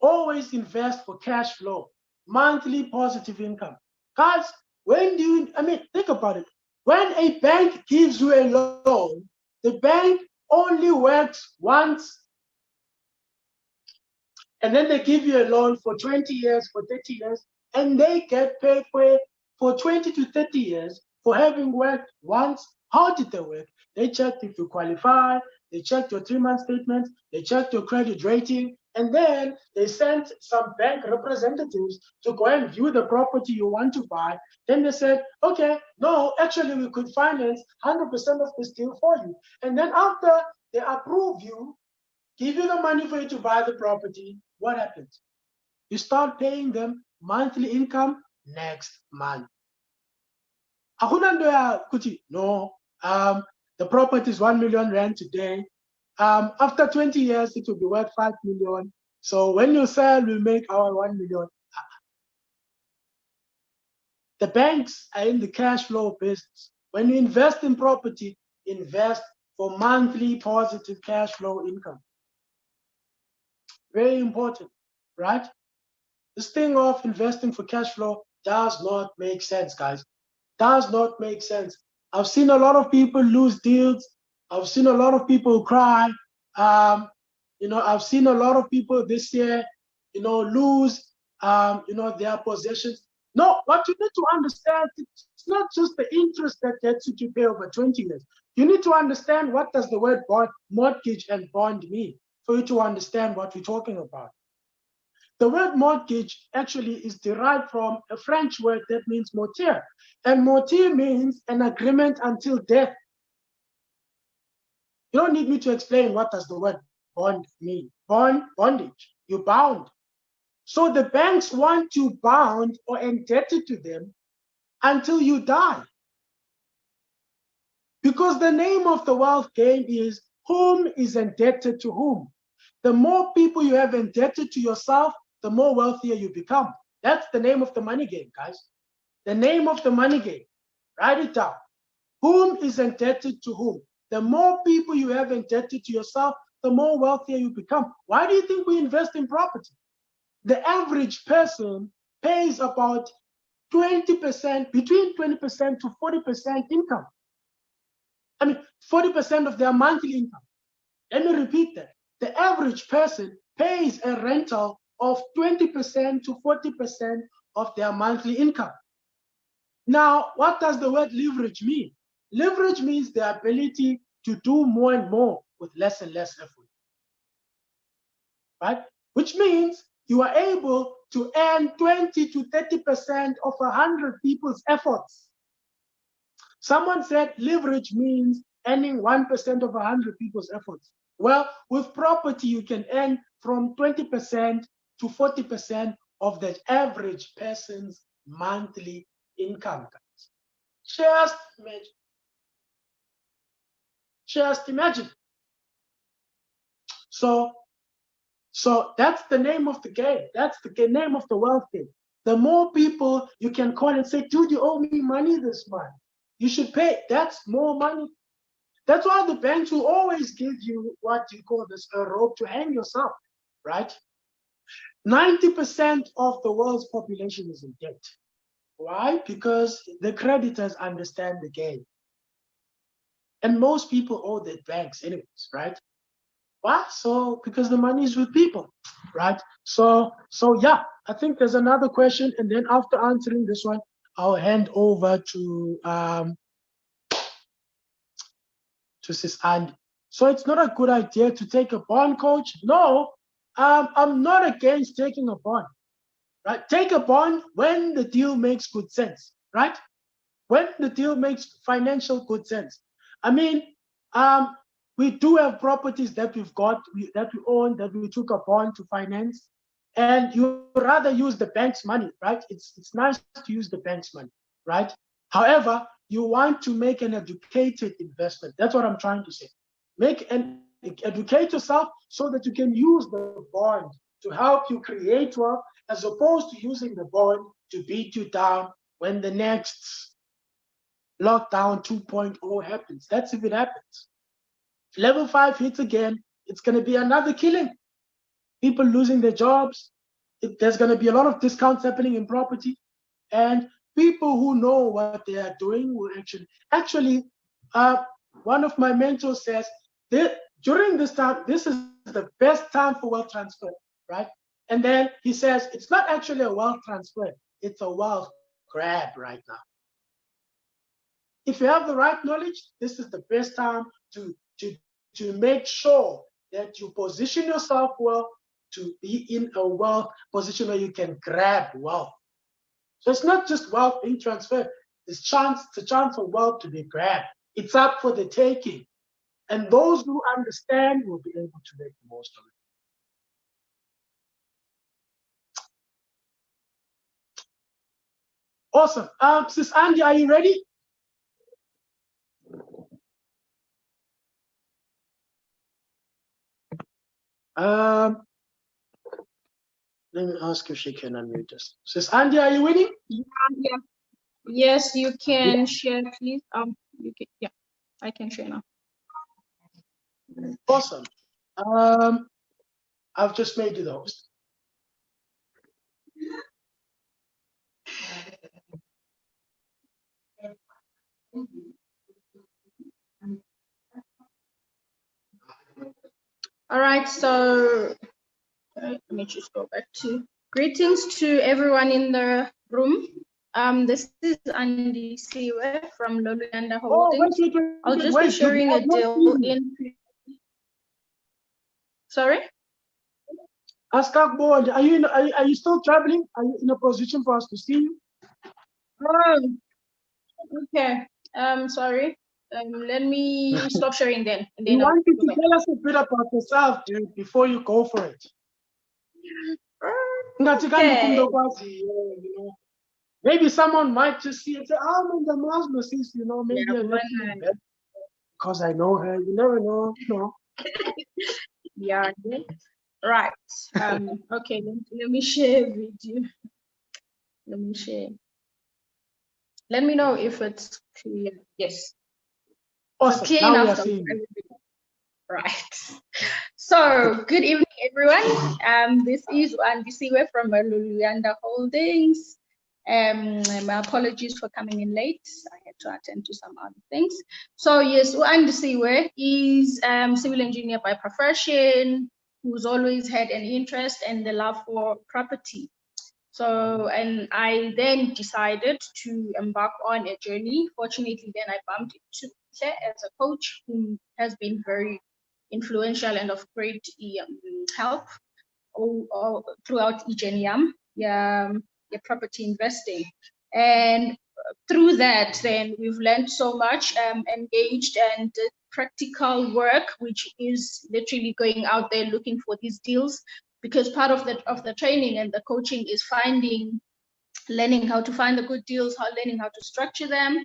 Always invest for cash flow, monthly positive income. Guys, think about it. When a bank gives you a loan, the bank only works once, and then they give you a loan for 20 years, for 30 years, and they get paid for 20 to 30 years for having worked once. How did they work? They checked if you qualify, they checked your 3-month statement, they checked your credit rating, and then they sent some bank representatives to go and view the property you want to buy. Then they said, okay, no, actually we could finance 100% of this deal for you. And then after they approve you, give you the money for you to buy the property, what happens? You start paying them monthly income next month. No, the property is 1 million rand today. After 20 years, it will be worth 5 million. So when you sell, we make our 1 million. The banks are in the cash flow business. When you invest in property, invest for monthly positive cash flow income. Very important, right? This thing of investing for cash flow does not make sense, guys. Does not make sense. I've seen a lot of people lose deals. I've seen a lot of people cry. I've seen a lot of people this year, lose, their possessions. No, what you need to understand, it's not just the interest that gets you to pay over 20 years. You need to understand what does the word bond, mortgage and bond mean for you to understand what we're talking about. The word mortgage actually is derived from a French word that means mortier. And mortier means an agreement until death. You don't need me to explain what does the word bond mean. Bondage, you're bound. So the banks want you bound or indebted to them until you die. Because the name of the wealth game is whom is indebted to whom. The more people you have indebted to yourself, the more wealthier you become. That's the name of the money game, guys. The name of the money game. Write it down. Whom is indebted to whom? The more people you have indebted to yourself, the more wealthier you become. Why do you think we invest in property? The average person pays about 20%, between 20% to 40% income. 40% of their monthly income. Let me repeat that. The average person pays a rental of 20% to 40% of their monthly income. Now, what does the word leverage mean? Leverage means the ability to do more and more with less and less effort, right? Which means you are able to earn 20 to 30% of 100 people's efforts. Someone said leverage means earning 1% of 100 people's efforts. Well, with property, you can earn from 20% to 40% of the average person's monthly income. Just imagine. Just imagine. So that's the name of the game. That's the name of the wealth game. The more people you can call and say, dude, you owe me money this month. You should pay. That's more money. That's why the banks will always give you what you call this, a rope to hang yourself, right? 90% of the world's population is in debt. Why? Because the creditors understand the game. And most people owe their banks anyways, right? Why? So because the money is with people, right? So yeah, I think there's another question, and then after answering this one, I'll hand over to Sis Andy. So it's not a good idea to take a bond, coach? No, I'm not against taking a bond, right? Take a bond when the deal makes good sense, right? When the deal makes financial good sense. We do have properties that we've got, that we own, that we took a bond to finance, and you rather use the bank's money, right? It's nice to use the bank's money, right? However, you want to make an educated investment. That's what I'm trying to say. Educate yourself so that you can use the bond to help you create wealth, as opposed to using the bond to beat you down when the next lockdown 2.0 happens. That's if it happens. If level 5 hits again, it's going to be another killing. People losing their jobs. There's going to be a lot of discounts happening in property, and people who know what they are doing will actually one of my mentors says that during this time, this is the best time for wealth transfer, right? And then he says it's not actually a wealth transfer, it's a wealth grab right now. If you have the right knowledge, this is the best time to make sure that you position yourself well to be in a wealth position where you can grab wealth. So it's not just wealth being transferred. It's a chance for wealth to be grabbed. It's up for the taking. And those who understand will be able to make the most of it. Awesome. Sis Andy, are you ready? Let me ask if she can unmute us. Sis Andy, are you winning? Yeah. Yes, you can share, please. You can, yeah, I can share now. Awesome. I've just made you the host. All right, so let me just go back to greetings to everyone in the room. This is Andy Siwe from Loluyanda Holdings. I'll just be sharing a deal in. Sorry? Askakbo, are you still traveling? Are you in a position for us to see you? Oh, okay. Sorry. Let me stop sharing then. And then We want you to tell us a bit about yourself, dude, before you go for it. Okay. You know, maybe someone might just see and say, "Oh, man, the Muslim sis, you know, maybe I let you bet because I know her." You never know, you know. Yeah. Right. Okay. Let me share with you. Let me share. Let me know if it's clear. Yes. Awesome. So clear Now enough. we are seeing you. Right. So good evening, everyone. This is Andy Siwe from Loluyanda Holdings. My apologies for coming in late. I had to attend to some other things. So yes, Andy Siwe is civil engineer by profession, who's always had an interest and the love for property. So, and I then decided to embark on a journey. Fortunately, then I bumped into Lihle as a coach who has been very influential and of great help all throughout EGNIAM, property investing. And through that, then we've learned so much, engaged and practical work, which is literally going out there looking for these deals, because part of the training and the coaching is learning how to find the good deals, learning how to structure them.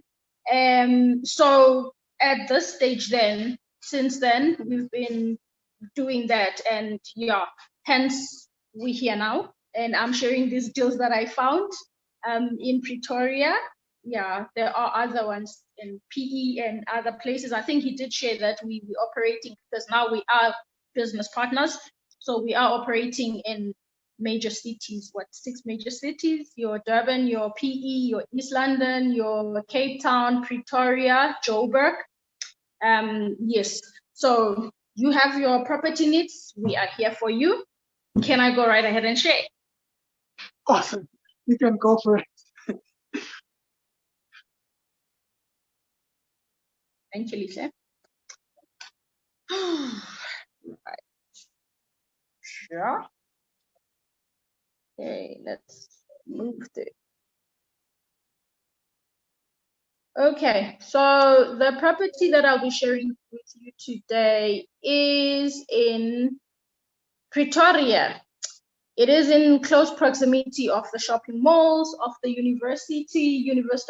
So at this stage then, since then, we've been doing that, and yeah, hence we're here now. And I'm sharing these deals that I found in Pretoria. Yeah, there are other ones in PE and other places. I think he did share that we're operating, because now we are business partners. So we are operating in major cities, 6 major cities, your Durban, your PE, your East London, your Cape Town, Pretoria, Joburg. Yes, so you have your property needs, we are here for you. Can I go right ahead and share? Awesome. You can go for it. Thank you, Lihle. Right. Sure. Okay, let's move there. Okay, so the property that I'll be sharing with you today is in Pretoria. It is in close proximity of the shopping malls, of the University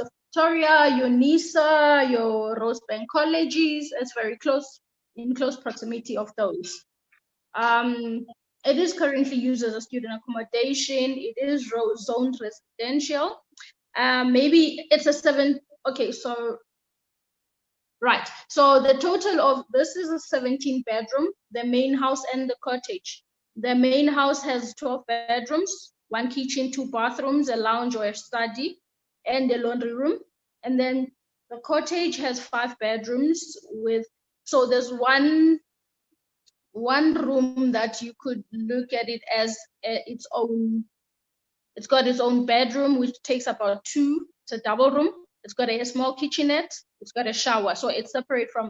of Pretoria, your NISA, your Rosebank colleges. It's very close, in close proximity of those. It is currently used as a student accommodation. It is zoned residential. Maybe it's a 7. Okay, so right. So the total of this is a 17 bedroom, the main house and the cottage. The main house has 12 bedrooms, 1 kitchen, 2 bathrooms, a lounge or a study, and a laundry room. And then the cottage has 5 bedrooms so there's one room that you could look at it as its own. It's got its own bedroom, which takes about 2. It's a double room. It's got a small kitchenette. It's got a shower. So it's separate from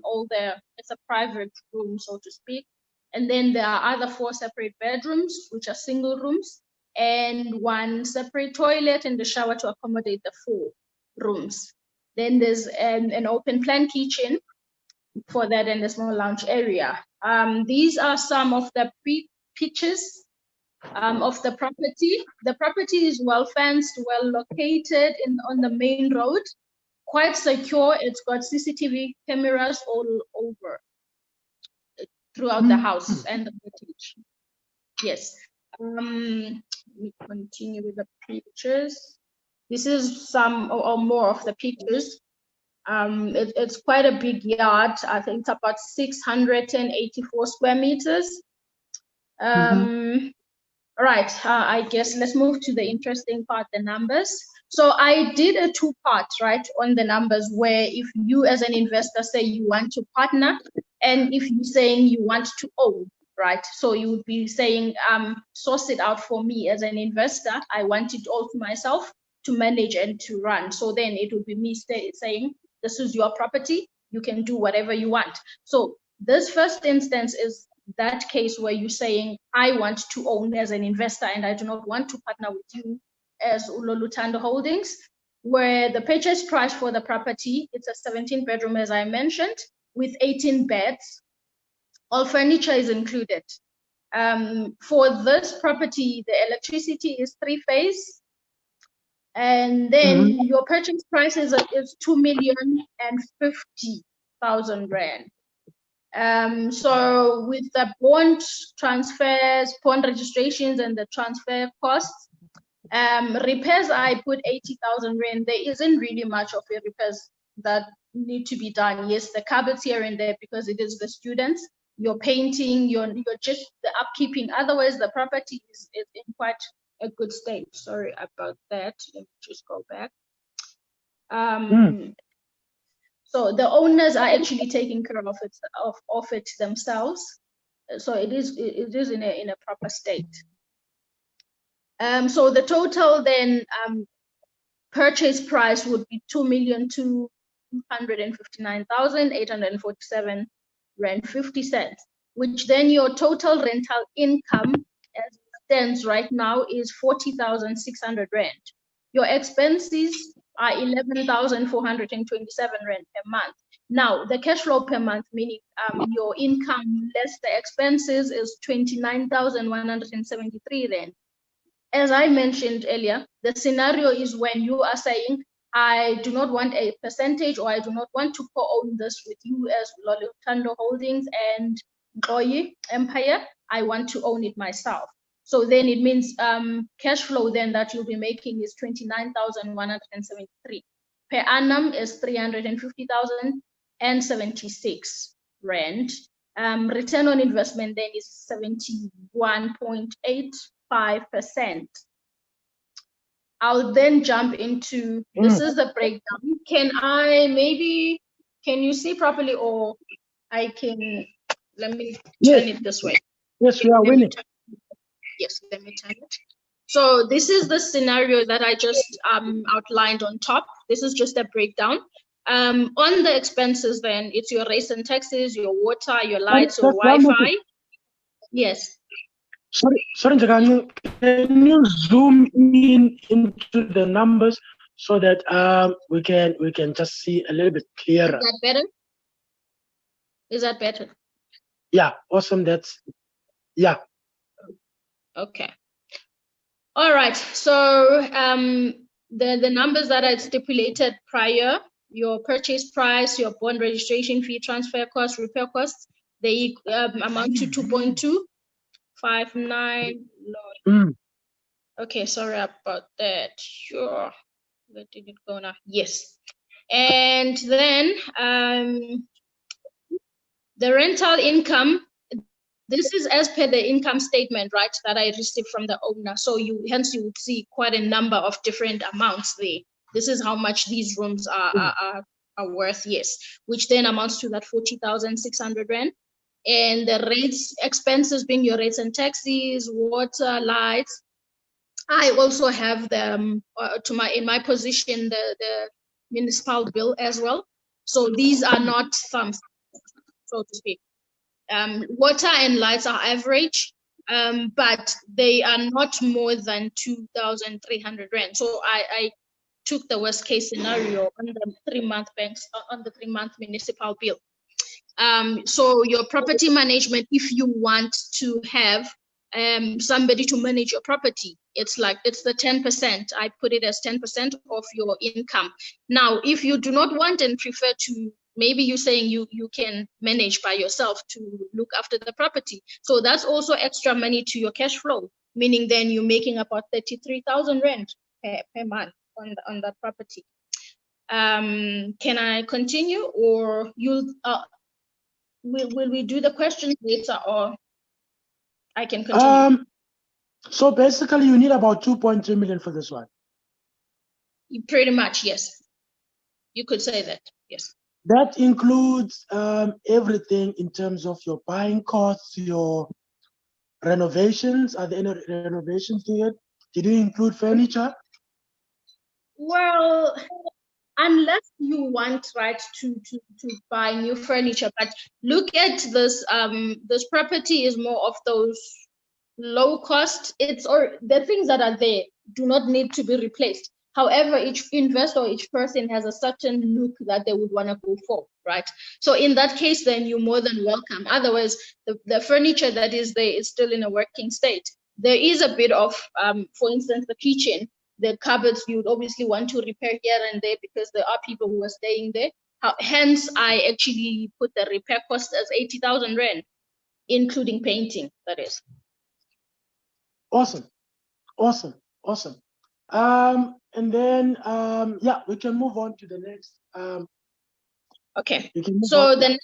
it's a private room, so to speak. And then there are other 4 separate bedrooms, which are single rooms, and 1 separate toilet and the shower to accommodate the 4 rooms. Then there's an open plan kitchen for that and a small lounge area. These are some of the pictures of the property. The property is well fenced, well located on the main road, quite secure. It's got CCTV cameras all over throughout the house and the cottage. Yes. Let me continue with the pictures. This is some or more of the pictures. It's quite a big yard. I think it's about 684 square meters. Right, I guess let's move to the interesting part, the numbers. So I did a 2-part, right, on the numbers, where if you as an investor say you want to partner, and if you're saying you want to own. right? So you would be saying, source it out for me as an investor. I want it all to myself to manage and to run. So then it would be me saying, this is your property. You can do whatever you want. So this first instance is that case where you're saying, I want to own as an investor and I do not want to partner with you as Ulolutando Holdings, where the purchase price for the property, it's a 17-bedroom, as I mentioned, with 18 beds. All furniture is included. For this property, the electricity is 3-phase. And then your purchase price is 2,050,000 rand. So with the bond transfers, bond registrations, and the transfer costs, repairs, I put 80,000 rand. There isn't really much of a repairs that need to be done. Yes, the cupboards here and there because it is the students. You're painting, you're just the upkeeping. Otherwise, the property is in quite a good state. Sorry about that. Let me just go back. So the owners are actually taking care of it themselves. So it is in a proper state. So the total then purchase price would be 2,259,847 rand 50 cents, which then your total rental income as it stands right now is 40,600 rand. Your expenses are 11,427 rand per month. Now the cash flow per month, meaning your income less the expenses, is 29,173 rand. As I mentioned earlier, the scenario is when you are saying, I do not want a percentage or I do not want to co-own this with you as Ulolutando Holdings and Nxoyi Empire. I want to own it myself. So then it means cash flow then that you'll be making is 29,173. Per annum is 350,076 rand. Return on investment then is 71.85%. I'll then jump into, this is the breakdown. Can you see properly, or I can, let me turn it this way. Yes, we are winning. Yes, let me turn it. So this is the scenario that I just outlined on top. This is just a breakdown. On the expenses then, it's your rates and taxes, your water, your lights, your Wi-Fi. Yes. Sorry, can you zoom into the numbers so that we can just see a little bit clearer? Is that better? Is that better? Yeah, awesome. Yeah. Okay. All right. So the numbers that I stipulated prior, your purchase price, your bond registration fee, transfer costs, repair costs, they amount to 2.259. Okay, sorry about that. Sure. Where did it go now? Yes. And then the rental income, this is as per the income statement, right, that I received from the owner. So hence you would see quite a number of different amounts there. This is how much these rooms are worth, yes, which then amounts to that 40,600 rand. And the rates, expenses being your rates and taxes, water, lights. I also have them in my position the municipal bill as well. So these are not thumbs, so to speak. Water and lights are average, but they are not more than 2,300 rand. So I took the worst case scenario on the 3-month banks on the 3-month municipal bill. So your property management, if you want to have somebody to manage your property, it's the 10%. I put it as 10% of your income. Now, if you do not want and prefer to, maybe you're saying you can manage by yourself to look after the property. So that's also extra money to your cash flow, meaning then you're making about 33,000 rand per month on that property. Can I continue, or will we do the questions later, or I can continue? So basically you need about 2.3 million for this one. Pretty much, yes. You could say that, yes. That includes everything in terms of your buying costs, your renovations? Are there any renovations to it? Did you include furniture? Well, unless you want, right, to buy new furniture, but look at this. This property is more of those low cost. The things that are there do not need to be replaced. However, each investor or each person has a certain look that they would want to go for, right? So in that case, then you're more than welcome. Otherwise, the furniture that is there is still in a working state. There is a bit of, for instance, the kitchen, the cupboards, you would obviously want to repair here and there because there are people who are staying there. Hence, I actually put the repair cost as 80,000 rand, including painting, that is. Awesome. And then yeah, we can move on to the next. Okay. So the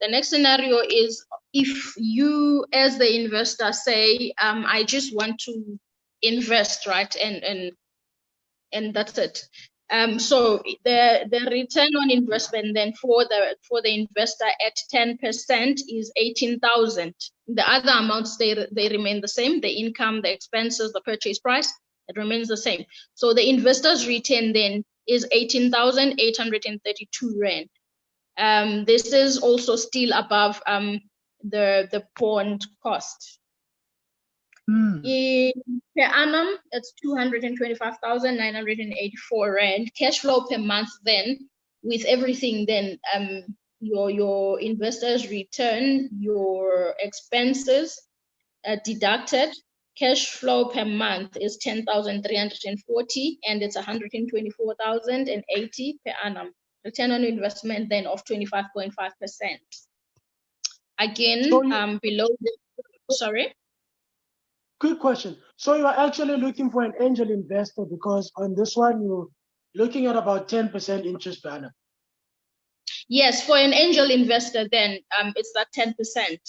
next scenario is if you, as the investor, say, I just want to invest, right, and that's it. So the return on investment then for the investor at 10% is 18,000. The other amounts they remain the same. The income, the expenses, the purchase price, it remains the same. So the investor's return then is 18,832 rand. This is also still above the bond cost. Per annum, it's 225,984 rand. Cash flow per month then, with everything then, your investors' return, your expenses deducted, cash flow per month is 10,340 and it's 124,080 per annum. Return on investment then of 25.5%. Again, So below the, sorry? Quick question. So you are actually looking for an angel investor because on this one you're looking at about 10% interest per annum. Yes, for an angel investor, then it's that 10%.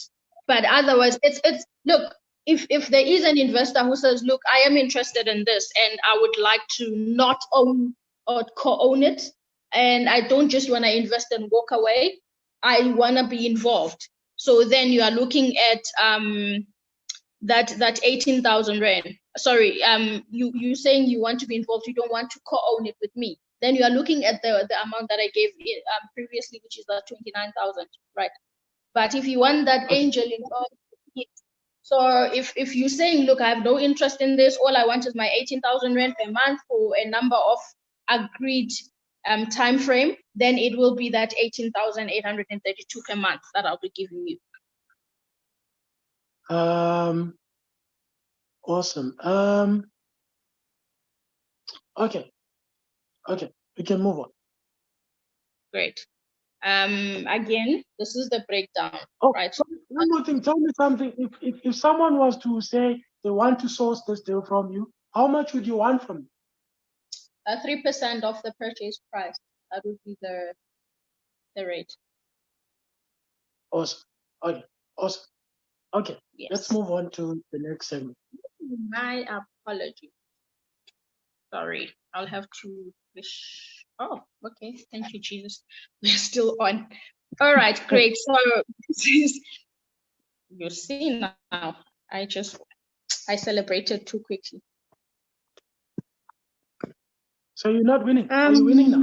But otherwise, it's look, if there is an investor who says, look, I am interested in this and I would like to not own or co-own it, and I don't just want to invest and walk away, I want to be involved. So then you are looking at that 18,000 rand. Sorry, you saying you want to be involved, you don't want to co-own it with me. Then you are looking at the amount that I gave previously, which is 29,000, right? But if you want that angel involved, so if you're saying, look, I have no interest in this, all I want is my 18,000 rand per month for a number of agreed time frame, then it will be that 18,832 per month that I'll be giving you. Awesome. Okay, we can move on. Great. Again, this is the breakdown, right? One more thing, tell me something. If someone was to say they want to source this deal from you, how much would you want from them? 3% of the purchase price. That would be the rate. Awesome. Okay. Awesome. Okay. Yes. Let's move on to the next segment. My apology. Sorry, I'll have to wish. Oh, okay. Thank you, Jesus. We're still on. All right, great. So this is, you see now, I celebrated too quickly. So you're not winning. Are you winning now?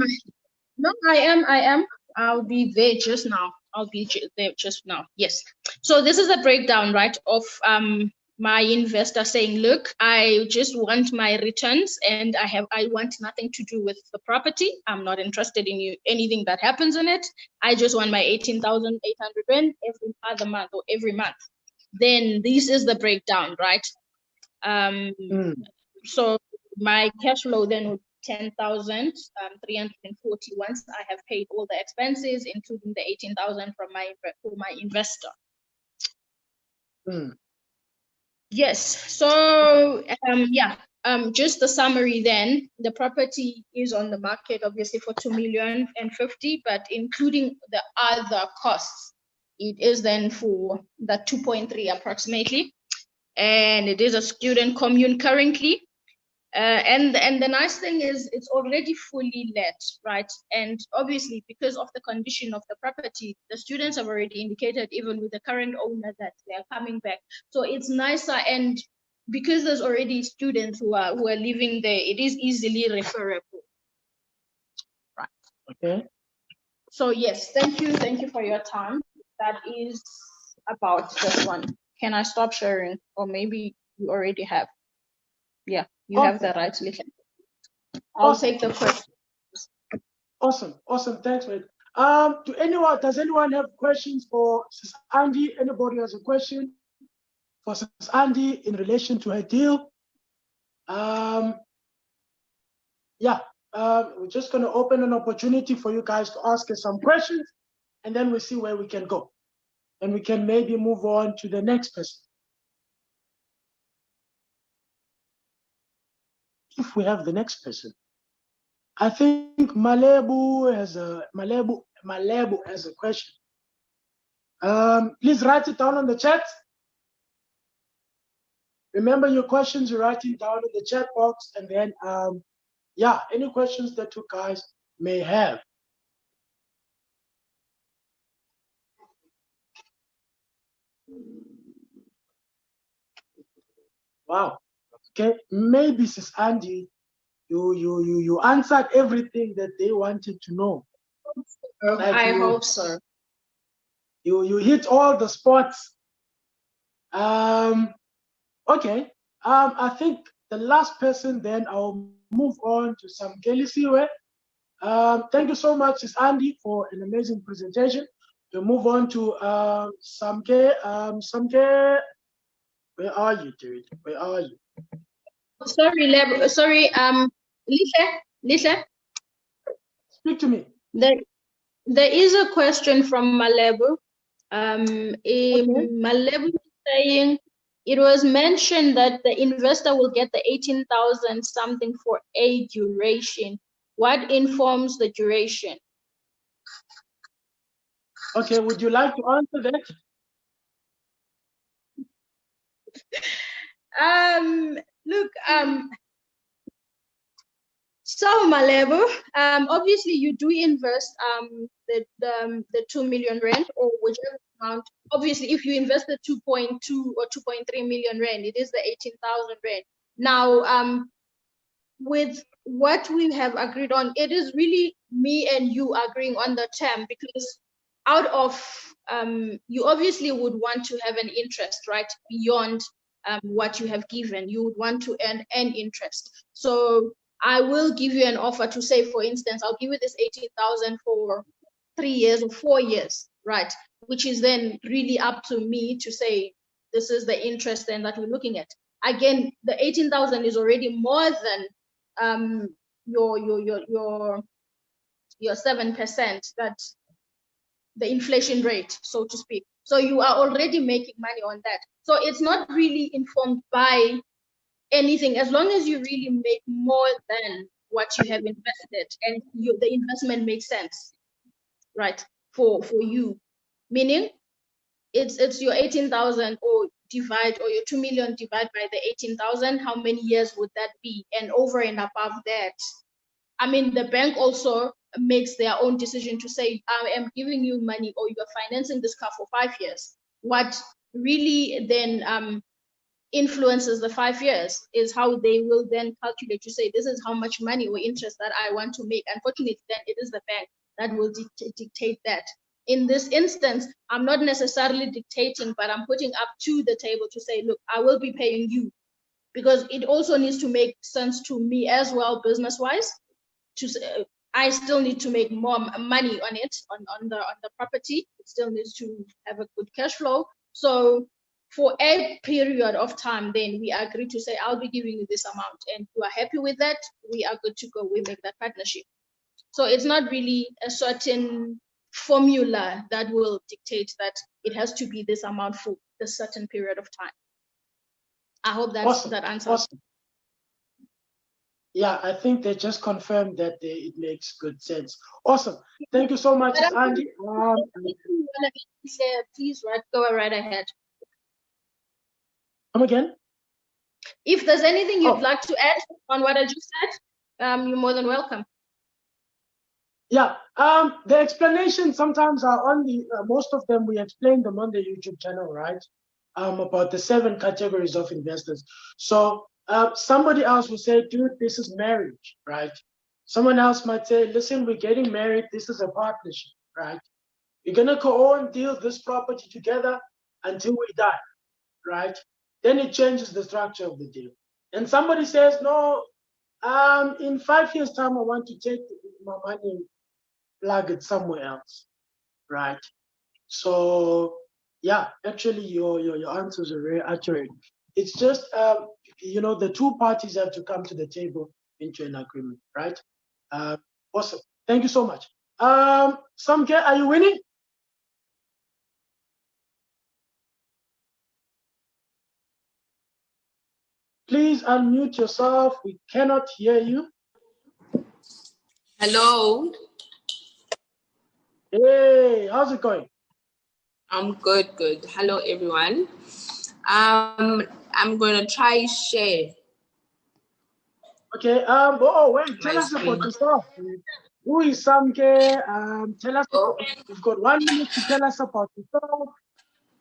No, I am. I'll be there just now. There just now. Yes. So this is a breakdown, right, of my investor saying, look, I just want my returns and I want nothing to do with the property. I'm not interested in anything that happens in it. I just want my 18,800 rand every other month or every month. Then this is the breakdown, right? So my cash flow then would 10,340 once I have paid all the expenses, including the 18,000 for my investor. Yes. So just the summary then. The property is on the market obviously for 2,050,000, but including the other costs, it is then for the 2.3 approximately, and it is a student commune currently. And the nice thing is it's already fully let, right? And obviously, because of the condition of the property, the students have already indicated, even with the current owner, that they are coming back. So it's nicer, and because there's already students who are living there, it is easily referable, right? Okay. So yes, thank you for your time. That is about this one. Can I stop sharing, or maybe you already have? Yeah, you have the right, Lihle. I'll take the question. Awesome. Thanks, mate. Does anyone have questions for Sis Andy? Anybody has a question for Sis Andy in relation to her deal? Yeah, we're just going to open an opportunity for you guys to ask us some questions, and then we'll see where we can go. And we can maybe move on to the next person. If we have the next person. I think Malebu has a question. Please write it down on the chat. Remember your questions, you're writing down in the chat box, and then yeah, any questions that you guys may have. Wow. Okay, maybe Sis Andy, you answered everything that they wanted to know. Like I hope so. You hit all the spots. Okay. I think the last person, then I'll move on to Samkeli Siwe. Thank you so much, Sis Andy, for an amazing presentation. We'll move on to Samke. Samke, where are you, dude? Where are you? Sorry, Lihle. Speak to me. There is a question from Malebu. Okay. Malebu is saying it was mentioned that the investor will get the 18,000 something for a duration. What informs the duration? Okay, would you like to answer that? Look, so Malebu, obviously you do invest the 2 million rand or whichever amount. Obviously, if you invest the 2.2 or 2.3 million rand, it is the 18,000 rand. Now, with what we have agreed on, it is really me and you agreeing on the term, because out of you obviously would want to have an interest, right, beyond what you have given. You would want to earn an interest. So I will give you an offer to say, for instance, I'll give you this 18,000 for 3 years or 4 years, right? Which is then really up to me to say, this is the interest then that we're looking at. Again, the 18,000 is already more than your 7%, that the inflation rate, so to speak. So you are already making money on that. So it's not really informed by anything, as long as you really make more than what you have invested and the investment makes sense, right, for you. Meaning it's your 18,000 or your 2 million divided by the 18,000, how many years would that be? And over and above that, I mean, the bank also makes their own decision to say, I am giving you money or you're financing this car for 5 years. What really then influences the 5 years is how they will then calculate to say, this is how much money or interest that I want to make. Unfortunately, then it is the bank that will dictate that. In this instance, I'm not necessarily dictating, but I'm putting up to the table to say, look, I will be paying you, because it also needs to make sense to me as well, business-wise. I still need to make more money on it, on the property. It still needs to have a good cash flow. So for a period of time, then we agree to say, I'll be giving you this amount, and you are happy with that, we are good to go. We make that partnership. So it's not really a certain formula that will dictate that it has to be this amount for a certain period of time. I hope that answers. Awesome. Yeah, I think they just confirmed that it makes good sense. Awesome. Thank you so much, Andy. Please, go right ahead. Come again? If there's anything you'd like to add on what I just said, you're more than welcome. Yeah, the explanations sometimes are on the, most of them we explain them on the YouTube channel, right? About the 7 categories of investors. So somebody else will say, dude, this is marriage, right? Someone else might say, listen, we're getting married, this is a partnership, right? We're gonna co-own, deal this property together until we die, right? Then it changes the structure of the deal. And somebody says, no, in 5 years' time, I want to take my money, plug it somewhere else, right? So yeah, actually your answers are very accurate. It's just you know, the 2 parties have to come to the table into an agreement, right? Awesome. Thank you so much. Samke, are you winning? Please unmute yourself. We cannot hear you. Hello. Hey, how's it going? I'm good. Hello, everyone. I'm going to try share. Okay. Oh, wait. Tell us about yourself. Who is Samke? Tell us. You've got 1 minute to tell us about yourself.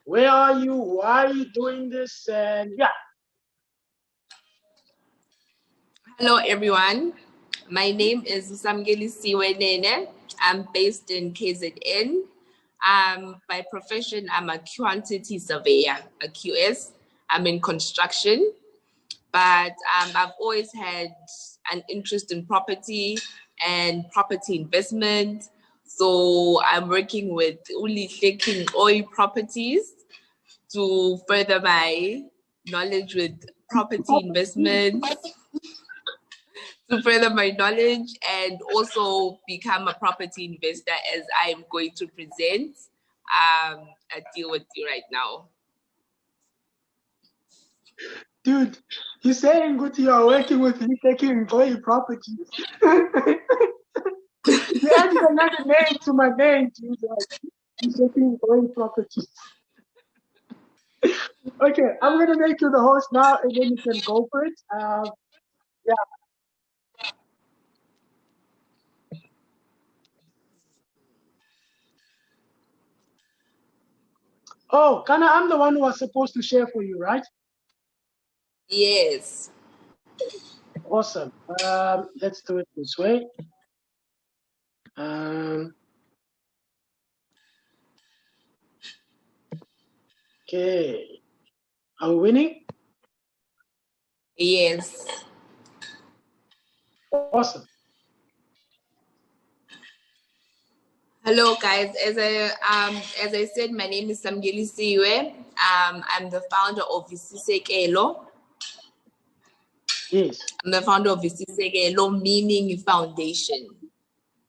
Where are you? Why are you doing this? And yeah. Hello, everyone. My name is Nene. I'm based in KZN. By profession, I'm a quantity surveyor, a QS. I'm in construction, but I've always had an interest in property and property investment. So I'm working with Lihle Nxoyi properties to further my knowledge with property investment, to further my knowledge and also become a property investor, as I'm going to present a deal with you right now. Dude, you're saying good you are working with Lihle Nxoyi properties. You added another name to my name, dude. Lihle Nxoyi properties. Okay, I'm gonna make you the host now, and then you can go for it. Yeah. Oh, Kana, I'm the one who was supposed to share for you, right? Yes. Awesome. Let's do it this way. Okay. Are we winning? Yes. Awesome. Hello, guys. As I said, my name is Nxoyi. I'm the founder of Visisekelo. Yes. I'm the founder of Visisekelo, meaning foundation,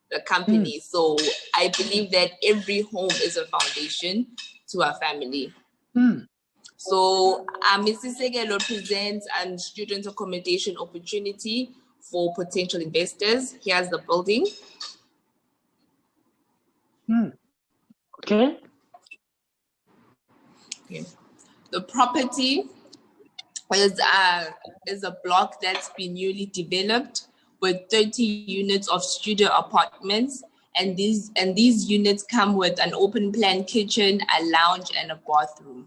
the company. So I believe that every home is a foundation to a family. So Visisekelo presents a student accommodation opportunity for potential investors. Here's the building. Okay. The property is a block that's been newly developed with 30 units of studio apartments, and these units come with an open plan kitchen, a lounge, and a bathroom.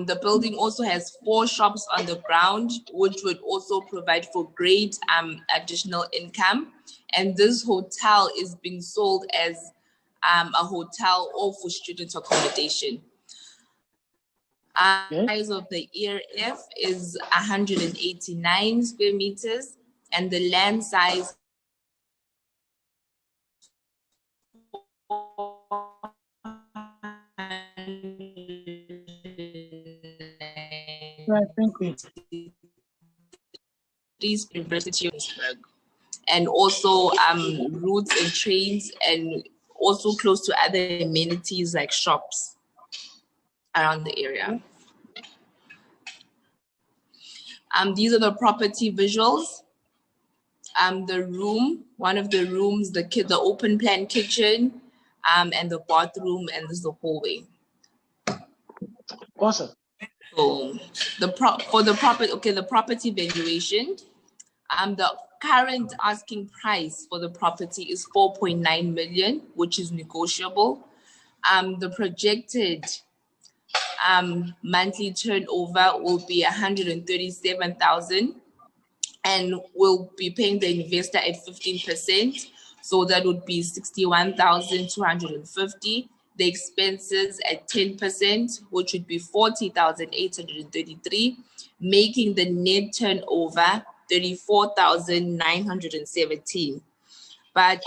The building also has 4 shops on the ground, which would also provide for great additional income. And this hotel is being sold as a hotel or for student accommodation. Size of the ERF is 189 square meters, and the land size Right, thank you. University of Johannesburg, and also routes and trains, and also close to other amenities like shops around the area. These are the property visuals. The room, one of the rooms, the open plan kitchen, and the bathroom, and this is the hallway. Awesome. So the property valuation, the current asking price for the property is 4.9 million, which is negotiable. The projected monthly turnover will be 137,000, and we'll be paying the investor at 15%. So that would be 61,250. The expenses at 10%, which would be 40,833, making the net turnover 34,917. But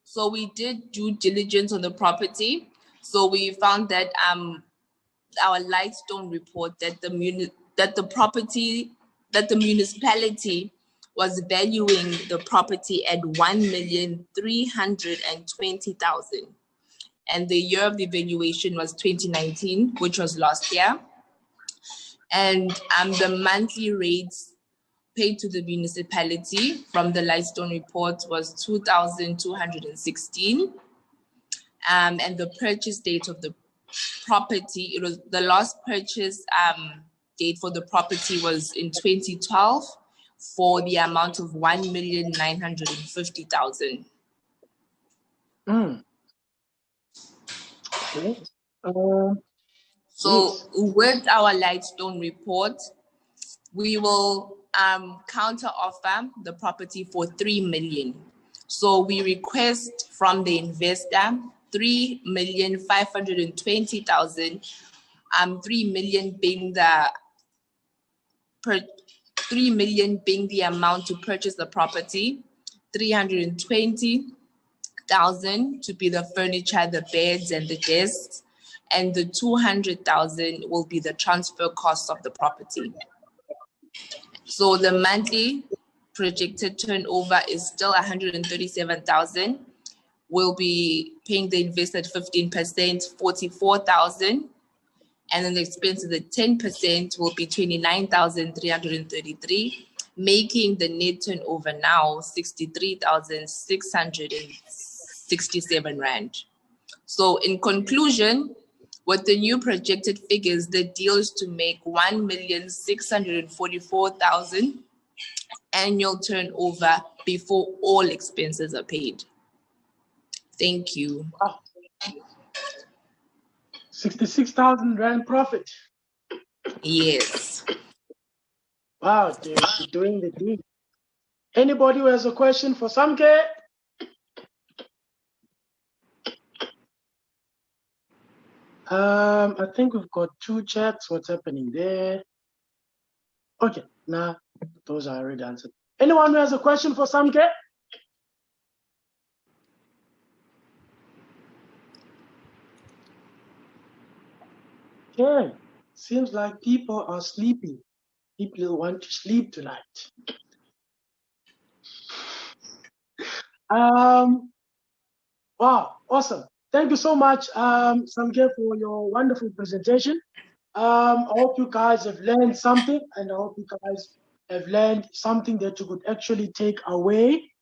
so we did due diligence on the property. So we found that our Lightstone report that the municipality was valuing the property at 1,320,000, and the year of the valuation was 2019, which was last year. And the monthly rates paid to the municipality from the Lightstone report was 2,216, and the purchase date of the property, it was the last purchase date for the property was in 2012 for the amount of 1,950,000. Okay. So with our Lightstone report, we will counter offer the property for 3 million. So we request from the investor 3,520,000. 3 million being the amount to purchase the property, 320,000 to be the furniture, the beds and the desks, and the 200,000 will be the transfer cost of the property. So the monthly projected turnover is still 137,000. We'll be paying the investor at 15%, 44,000. And then the expenses at 10% will be 29,333, making the net turnover now 63,667 rand. So in conclusion, with the new projected figures, the deal is to make 1,644,000 annual turnover before all expenses are paid. Thank you. Wow. 66,000 rand profit. Yes. Wow, they're doing the deal. Anybody who has a question for Samke? I think we've got 2 chats. What's happening there? Okay, nah, those are already answered. Anyone who has a question for Samke? Okay, seems like people are sleeping. People want to sleep tonight. Wow, awesome. Thank you so much, Samke, for your wonderful presentation. I hope you guys have learned something, and I hope you guys have learned something that you could actually take away.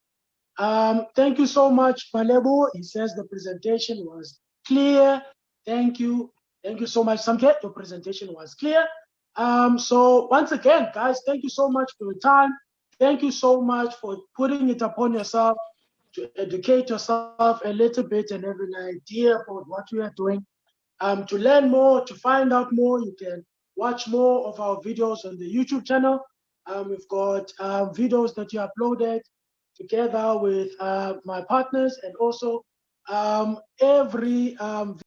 Thank you so much, Malebo. He says the presentation was clear. Thank you. Thank you so much, Samke. Your presentation was clear. So once again, guys, thank you so much for your time. Thank you so much for putting it upon yourself to educate yourself a little bit and have an idea about what we are doing. To learn more, to find out more, you can watch more of our videos on the YouTube channel. We've got videos that you uploaded together with my partners, and also every